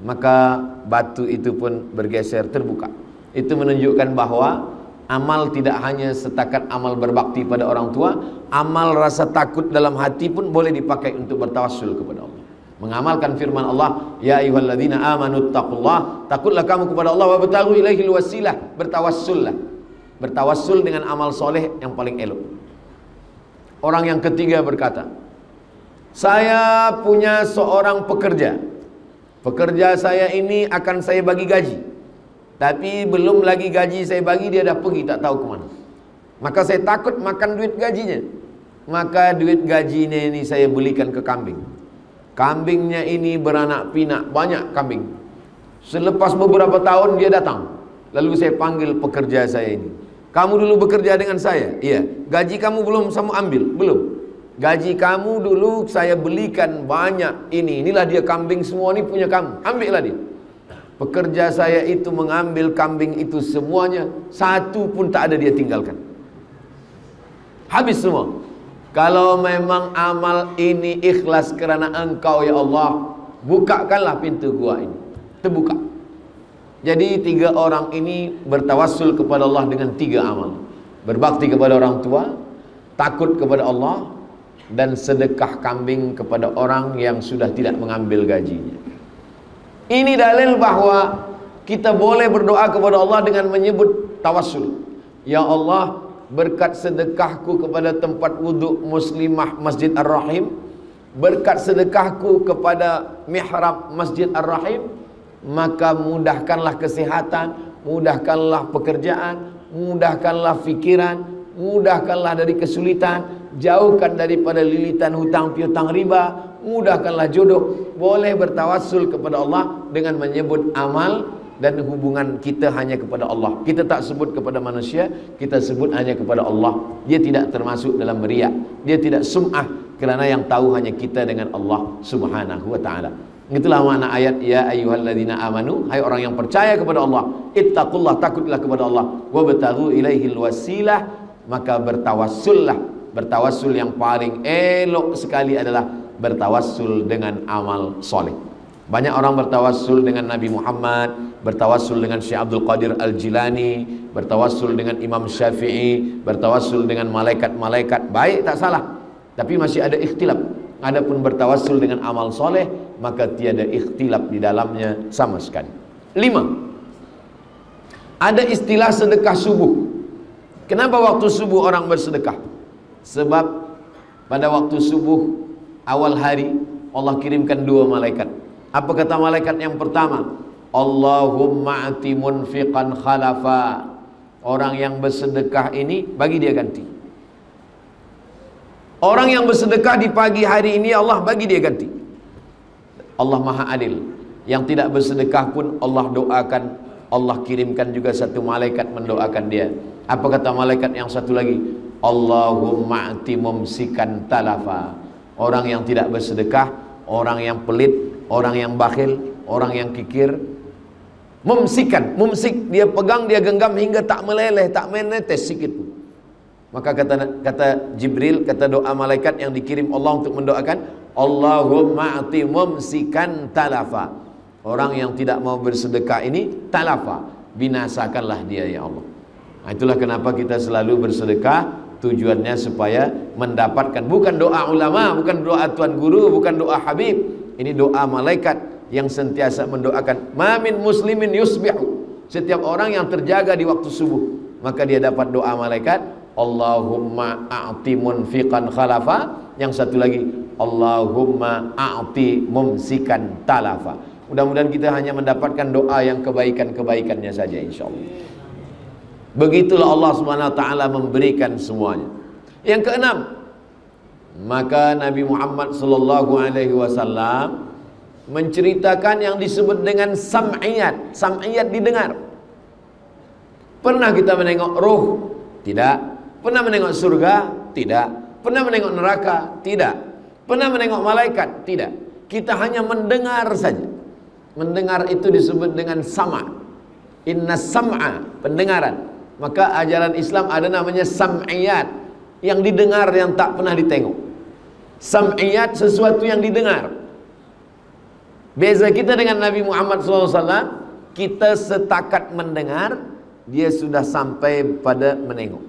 Maka batu itu pun bergeser, terbuka. Itu menunjukkan bahwa amal tidak hanya setakat amal berbakti pada orang tua, amal rasa takut dalam hati pun boleh dipakai untuk bertawassul kepada Allah. Mengamalkan firman Allah, ya ayyuhalladzina amanu taqullah, takutlah kamu kepada Allah, wa bataghu ilaihil wasilah, bertawassullah. Bertawassul dengan amal soleh yang paling elok. Orang yang ketiga berkata, saya punya seorang pekerja. Pekerja saya ini akan saya bagi gaji, tapi belum lagi gaji saya bagi, dia dah pergi tak tahu kemana. Maka saya takut makan duit gajinya. Maka duit gajinya ini saya belikan ke kambing. Kambingnya ini beranak pinak, banyak kambing. Selepas beberapa tahun dia datang. Lalu saya panggil pekerja saya ini. Kamu dulu bekerja dengan saya? Iya. Gaji kamu belum kamu ambil? Belum. Gaji kamu dulu saya belikan banyak ini. Inilah dia kambing semua ini punya kamu. Ambillah dia. Pekerja saya itu mengambil kambing itu semuanya, satu pun tak ada dia tinggalkan. Habis semua. Kalau memang amal ini ikhlas kerana engkau ya Allah, bukakanlah pintu gua ini. Terbuka. Jadi tiga orang ini bertawassul kepada Allah dengan tiga amal. Berbakti kepada orang tua, takut kepada Allah, dan sedekah kambing kepada orang yang sudah tidak mengambil gajinya. Ini dalil bahwa kita boleh berdoa kepada Allah dengan menyebut tawassul. Ya Allah, berkat sedekahku kepada tempat wuduk muslimah Masjid Ar-Rahim, berkat sedekahku kepada mihrab Masjid Ar-Rahim, maka mudahkanlah kesehatan, mudahkanlah pekerjaan, mudahkanlah fikiran, mudahkanlah dari kesulitan, jauhkan daripada lilitan hutang piutang riba, mudahkanlah jodoh. Boleh bertawassul kepada Allah dengan menyebut amal, dan hubungan kita hanya kepada Allah. Kita tak sebut kepada manusia, kita sebut hanya kepada Allah. Dia tidak termasuk dalam riya, dia tidak sum'ah, kerana yang tahu hanya kita dengan Allah Subhanahu wa ta'ala. Itulah makna ayat ya ayyuhalladzina amanu, hai orang yang percaya kepada Allah, ittaqullah, takutlah kepada Allah, wabtaghu ilaihil wasilah, maka bertawassullah. Bertawassul yang paling elok sekali adalah bertawassul dengan amal soleh. Banyak orang bertawassul dengan Nabi Muhammad, bertawassul dengan Syekh Abdul Qadir Al-Jilani, bertawassul dengan Imam Syafi'i, bertawassul dengan malaikat-malaikat. Baik, tak salah, tapi masih ada ikhtilaf. Adapun bertawassul dengan amal soleh, maka tiada ikhtilaf di dalamnya sama sekali. 5. Ada istilah sedekah subuh. Kenapa waktu subuh orang bersedekah? Sebab pada waktu subuh awal hari Allah kirimkan dua malaikat. Apa kata malaikat yang pertama? Allahumma ati munfiqan khalafa. Orang yang bersedekah ini bagi dia ganti. Orang yang bersedekah di pagi hari ini Allah bagi dia ganti. Allah Maha Adil. Yang tidak bersedekah pun Allah doakan, Allah kirimkan juga satu malaikat mendoakan dia. Apa kata malaikat yang satu lagi? Allahumma ati mumsikan talafa. Orang yang tidak bersedekah, orang yang pelit, orang yang bakhil, orang yang kikir, mumsikan, mumsik, dia pegang, dia genggam hingga tak meleleh, tak menetes sikit pun. Maka kata Jibril, kata doa malaikat yang dikirim Allah untuk mendoakan, Allahumma ati mumsikan talafa. Orang yang tidak mau bersedekah ini talafa, binasakanlah dia ya Allah. Nah, itulah kenapa kita selalu bersedekah, tujuannya supaya mendapatkan, bukan doa ulama, bukan doa tuan guru, bukan doa habib. Ini doa malaikat yang sentiasa mendoakan. Ma min muslimin yusbihu. Setiap orang yang terjaga di waktu subuh, maka dia dapat doa malaikat. Allahumma a'ti munfiqan khalafa. Yang satu lagi, Allahumma a'ti mumsikan talafa. Mudah-mudahan kita hanya mendapatkan doa yang kebaikan-kebaikannya saja insyaallah. Begitulah Allah SWT memberikan semuanya. Yang keenam, maka Nabi Muhammad SAW menceritakan yang disebut dengan sam'iyat. Sam'iyat didengar. Pernah kita menengok roh? Tidak. Pernah menengok surga? Tidak. Pernah menengok neraka? Tidak. Pernah menengok malaikat? Tidak. Kita hanya mendengar saja. Mendengar itu disebut dengan sama'. Inna sam'a, pendengaran. Maka ajaran Islam ada namanya sam'iyat, yang didengar yang tak pernah ditengok. Sam'iyat, sesuatu yang didengar. Beza kita dengan Nabi Muhammad SAW, kita setakat mendengar, dia sudah sampai pada menengok.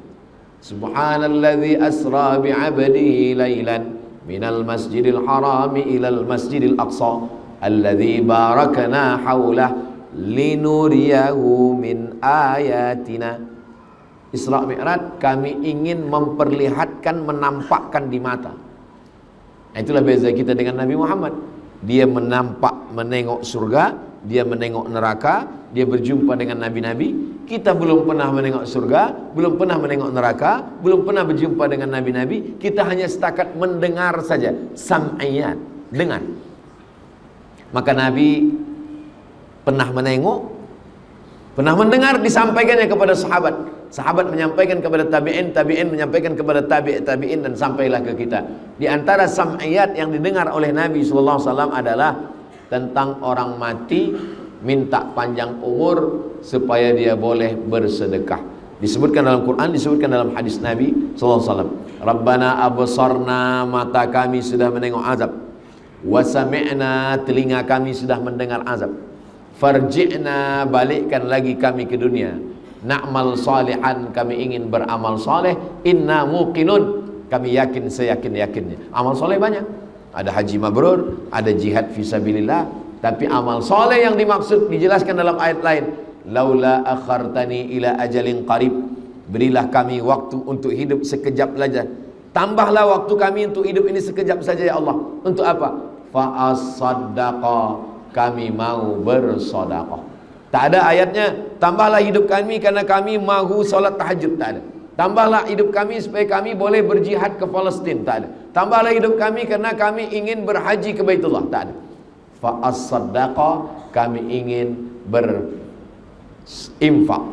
Subhanalladzi asra bi'abdihi laylan minal masjidil harami ilal masjidil aqsa alladzi barakna haulah linuriyahu min ayatina. Isra Mi'raj, kami ingin memperlihatkan, menampakkan di mata. Nah, itulah beza kita dengan Nabi Muhammad. Dia menengok surga, dia menengok neraka, dia berjumpa dengan nabi-nabi. Kita belum pernah menengok surga, belum pernah menengok neraka, belum pernah berjumpa dengan nabi-nabi. Kita hanya setakat mendengar saja, sam'iyat, dengar. Maka Nabi pernah menengok, pernah mendengar, disampaikannya kepada sahabat. Sahabat menyampaikan kepada tabi'in, tabi'in menyampaikan kepada tabi'in, dan sampailah ke kita. Di antara sam'iyat yang didengar oleh Nabi SAW adalah tentang orang mati minta panjang umur supaya dia boleh bersedekah. Disebutkan dalam Quran, disebutkan dalam hadis Nabi SAW. Rabbana absarna, mata kami sudah menengok azab. Wa sami'na, telinga kami sudah mendengar azab. Farji'na, balikkan lagi kami ke dunia. Na'mal salihan, kami ingin beramal saleh. Inna muqinun, kami yakin seyakin-yakinnya. Amal saleh banyak. Ada haji mabrur, ada jihad fisabilillah. Tapi amal saleh yang dimaksud dijelaskan dalam ayat lain. Laula akhartani ila ajalin qarib, berilah kami waktu untuk hidup sekejap saja. Tambahlah waktu kami untuk hidup ini sekejap saja ya Allah. Untuk apa? Fa as-saddaqa, kami mau bersedekah. Tak ada ayatnya tambahlah hidup kami karena kami mahu solat tahajud, tak ada. Tambahlah hidup kami supaya kami boleh berjihad ke Palestin, tak ada. Tambahlah hidup kami karena kami ingin berhaji ke Baitullah, tak ada. Fa as-saddaqa, kami ingin berinfak,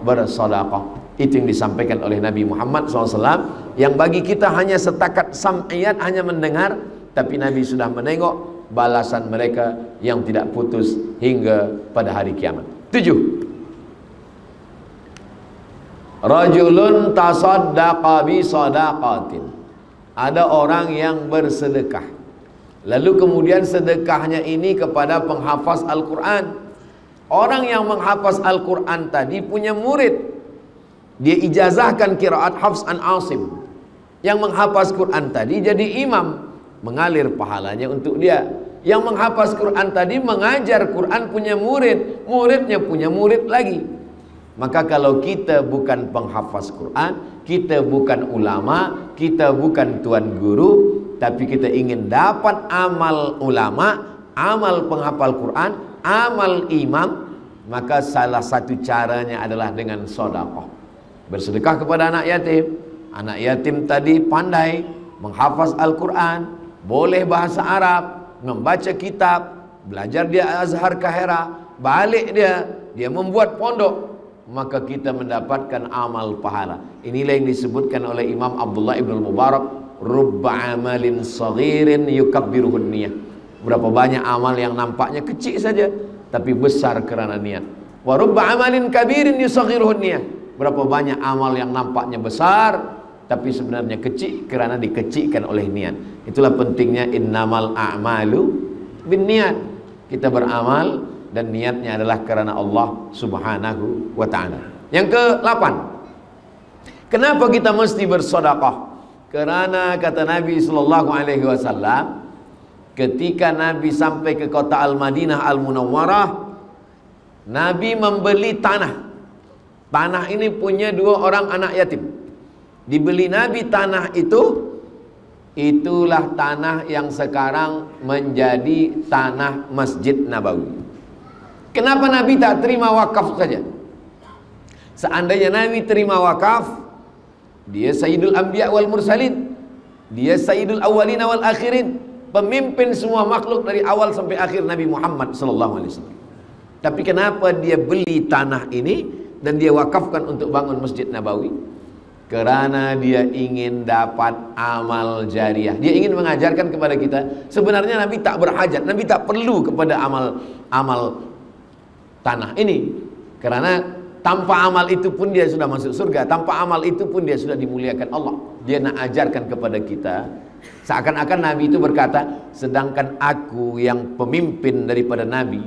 bersedekah. Itu yang disampaikan oleh Nabi Muhammad SAW, yang bagi kita hanya setakat sam'iyat, hanya mendengar. Tapi Nabi sudah menengok balasan mereka yang tidak putus hingga pada hari kiamat. 7. Rajulun tasaddaqa bi sadaqatin. Ada orang yang bersedekah, lalu kemudian sedekahnya ini kepada penghafaz Al-Quran. Orang yang menghafaz Al-Quran tadi punya murid, dia ijazahkan qiraat Hafs an Asim. Yang menghafaz Quran tadi jadi imam, mengalir pahalanya untuk dia. Yang menghafaz Quran tadi mengajar Quran, punya murid, muridnya punya murid lagi. Maka kalau kita bukan penghafaz Quran, kita bukan ulama, kita bukan tuan guru, tapi kita ingin dapat amal ulama, amal penghafal Quran, amal imam, maka salah satu caranya adalah dengan sedekah. Bersedekah kepada anak yatim. Anak yatim tadi pandai menghafaz Al-Quran, boleh bahasa Arab, membaca kitab, belajar dia Azhar Kahira, balik dia membuat pondok, maka kita mendapatkan amal pahala. Inilah yang disebutkan oleh Imam Abdullah ibn Mubarak, rubba amalin saghirin yukabbiruhun niyah. Berapa banyak amal yang nampaknya kecil saja tapi besar kerana niat. Wa rubba amalin kabirin yusaghiruhun niyah. Berapa banyak amal yang nampaknya besar tapi sebenarnya kecil kerana dikecilkan oleh niat. Itulah pentingnya innamal a'malu binniat. Kita beramal dan niatnya adalah kerana Allah Subhanahu wa ta'ala. Yang ke-8, kenapa kita mesti bersedekah? Kerana kata Nabi sallallahu alaihi wasallam, ketika Nabi sampai ke kota Al-Madinah Al-Munawwarah, Nabi membeli tanah. Tanah ini punya 2 orang anak yatim. Dibeli Nabi tanah itu, itulah tanah yang sekarang menjadi tanah Masjid Nabawi. Kenapa Nabi tak terima wakaf saja? Seandainya Nabi terima wakaf, dia Sayyidul Anbiya wal Mursalin, dia Sayyidul Awwalina wal Akhirin, pemimpin semua makhluk dari awal sampai akhir Nabi Muhammad SAW. Tapi kenapa dia beli tanah ini dan dia wakafkan untuk bangun Masjid Nabawi? Karena dia ingin dapat amal jariah. Dia ingin mengajarkan kepada kita, sebenarnya Nabi tak berhajat, Nabi tak perlu kepada amal tanah ini. Karena tanpa amal itu pun dia sudah masuk surga, tanpa amal itu pun dia sudah dimuliakan Allah. Dia nak ajarkan kepada kita, seakan-akan Nabi itu berkata, sedangkan aku yang pemimpin daripada Nabi,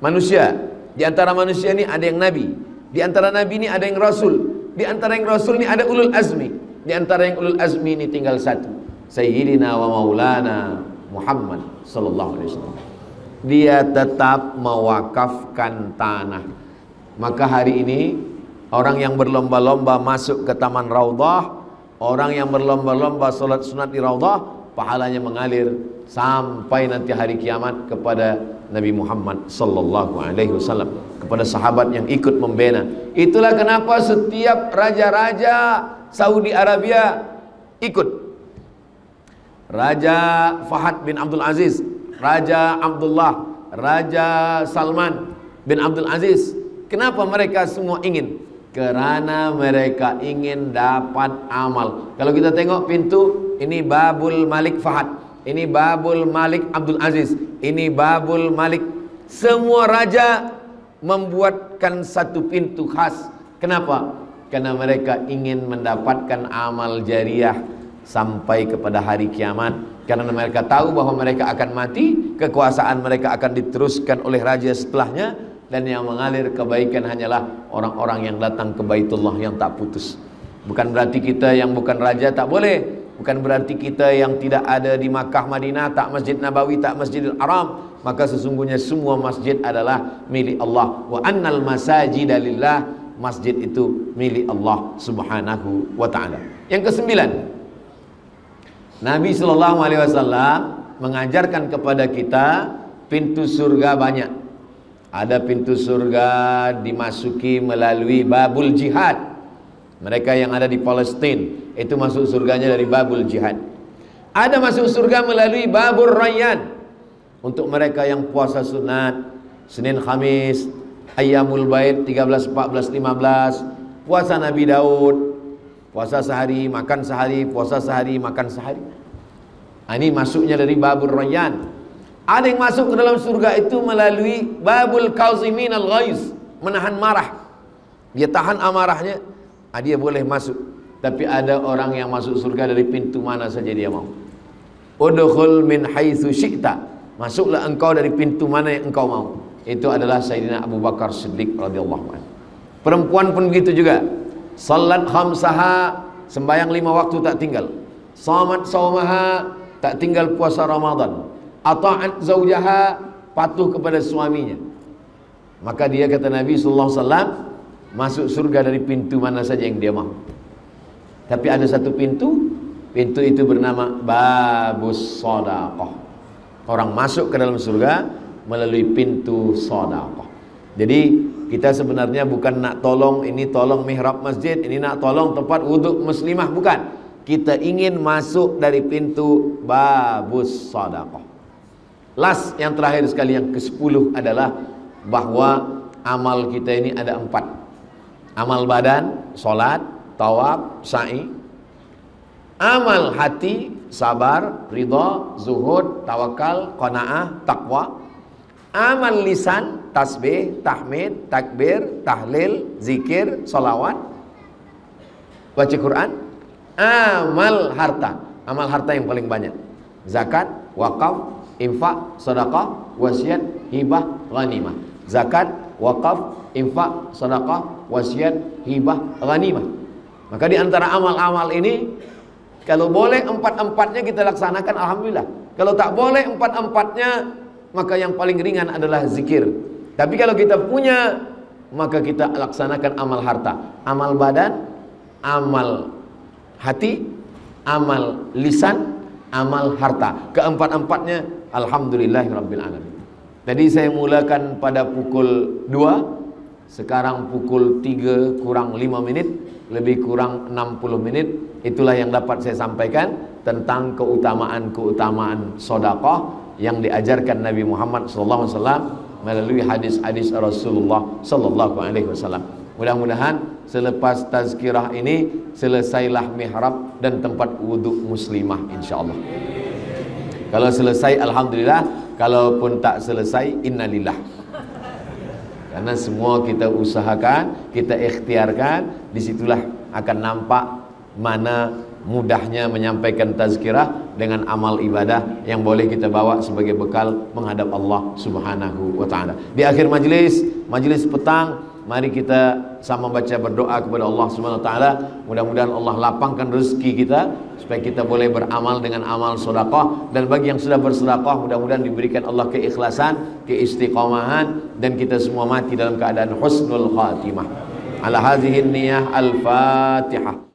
manusia, di antara manusia ini ada yang Nabi, di antara Nabi ini ada yang Rasul, di antara yang Rasul ini ada ulul azmi, di antara yang ulul azmi ini tinggal satu, Sayyidina wa Maulana Muhammad sallallahu alaihi wasallam. Dia tetap mewakafkan tanah. Maka hari ini orang yang berlomba-lomba masuk ke Taman Raudhah, orang yang berlomba-lomba solat sunat di Raudhah, pahalanya mengalir sampai nanti hari kiamat kepada Nabi Muhammad sallallahu alaihi wasallam, kepada sahabat yang ikut membina. Itulah kenapa setiap raja-raja Saudi Arabia ikut. Raja Fahad bin Abdul Aziz, Raja Abdullah, Raja Salman bin Abdul Aziz. Kenapa mereka semua ingin? Karena mereka ingin dapat amal. Kalau kita tengok pintu, ini Babul Malik Fahad, ini Babul Malik Abdul Aziz, ini Babul Malik. Semua raja membuatkan satu pintu khas. Kenapa? Karena mereka ingin mendapatkan amal jariah sampai kepada hari kiamat. Karena mereka tahu bahwa mereka akan mati, kekuasaan mereka akan diteruskan oleh raja setelahnya, dan yang mengalir kebaikan hanyalah orang-orang yang datang ke Baitullah yang tak putus. Bukan berarti kita yang bukan raja tak boleh, bukan berarti kita yang tidak ada di Makkah, Madinah, tak Masjid Nabawi, tak Masjidil Haram. Maka sesungguhnya semua masjid adalah milik Allah. Wa annal masajida lillah, masjid itu milik Allah subhanahu wa ta'ala. Yang kesembilan, Nabi SAW mengajarkan kepada kita pintu surga banyak. Ada pintu surga dimasuki melalui babul jihad. Mereka yang ada di Palestina itu masuk surganya dari babul jihad. Ada masuk surga melalui babul rayyan. Untuk mereka yang puasa sunat, Senin Khamis, Ayyamul Bait 13, 14, 15, puasa Nabi Daud, puasa sehari, makan sehari, puasa sehari, makan sehari. Ini masuknya dari babul rayyan. Ada yang masuk ke dalam surga itu melalui babul kauzimin al-ghaiz, menahan marah. Dia tahan amarahnya, dia boleh masuk. Tapi ada orang yang masuk surga dari pintu mana saja dia mau. Udkhul min haitsu syi'ta, masuklah engkau dari pintu mana yang engkau mau. Itu adalah Sayyidina Abu Bakar Siddiq radhiyallahu anhu. Perempuan pun begitu juga. Salat khamsaha, sembahyang 5 waktu tak tinggal. Shamat saumaha, tak tinggal puasa Ramadan. Ata'at zaujaha, patuh kepada suaminya. Maka dia, kata Nabi sallallahu alaihi wasallam, masuk surga dari pintu mana saja yang dia mau. Tapi ada satu pintu, pintu itu bernama babus shadaqah. Orang masuk ke dalam surga melalui pintu shadaqah. Jadi kita sebenarnya bukan nak tolong, ini tolong mihrab masjid, ini nak tolong tempat wuduk muslimah, bukan. Kita ingin masuk dari pintu babus shadaqah. Last, yang terakhir sekali, yang ke-10 adalah bahwa amal kita ini ada 4. Amal badan, solat, tawaf, sa'i. Amal hati, sabar, ridha, zuhud, tawakal, qanaah, taqwa. Amal lisan, tasbih, tahmid, takbir, tahlil, zikir, salawat, baca Quran. Amal harta, amal harta yang paling banyak, zakat, wakaf, infak, sedekah, wasiat, hibah, ghanimah. Zakat, wakaf, infak, sedekah, wasiat, hibah, ghanimah. Maka di antara amal-amal ini, kalau boleh 4-4-nya kita laksanakan, alhamdulillah. Kalau tak boleh 4-4-nya, maka yang paling ringan adalah zikir. Tapi kalau kita punya, maka kita laksanakan amal harta, amal badan, amal hati, amal lisan, amal harta. Keempat-empatnya alhamdulillahirabbil alamin. Tadi saya mulakan pada pukul 2, sekarang pukul 3 kurang 5 menit, lebih kurang 60 menit. Itulah yang dapat saya sampaikan tentang keutamaan-keutamaan sedekah yang diajarkan Nabi Muhammad SAW melalui hadis-hadis Rasulullah SAW. Mudah-mudahan selepas tazkirah ini selesailah mihrab dan tempat wuduk muslimah insyaallah. Kalau selesai alhamdulillah, kalaupun tak selesai innalillah. Karena semua kita usahakan, kita ikhtiarkan, disitulah akan nampak mana mudahnya menyampaikan tazkirah dengan amal ibadah yang boleh kita bawa sebagai bekal menghadap Allah Subhanahu wa taala. Di akhir majlis petang, mari kita sama baca berdoa kepada Allah Subhanahu wa taala, mudah-mudahan Allah lapangkan rezeki kita supaya kita boleh beramal dengan amal sedekah, dan bagi yang sudah bersedekah mudah-mudahan diberikan Allah keikhlasan, keistiqomahan, dan kita semua mati dalam keadaan husnul khatimah. Ala hadhihi niyah al-Fatihah.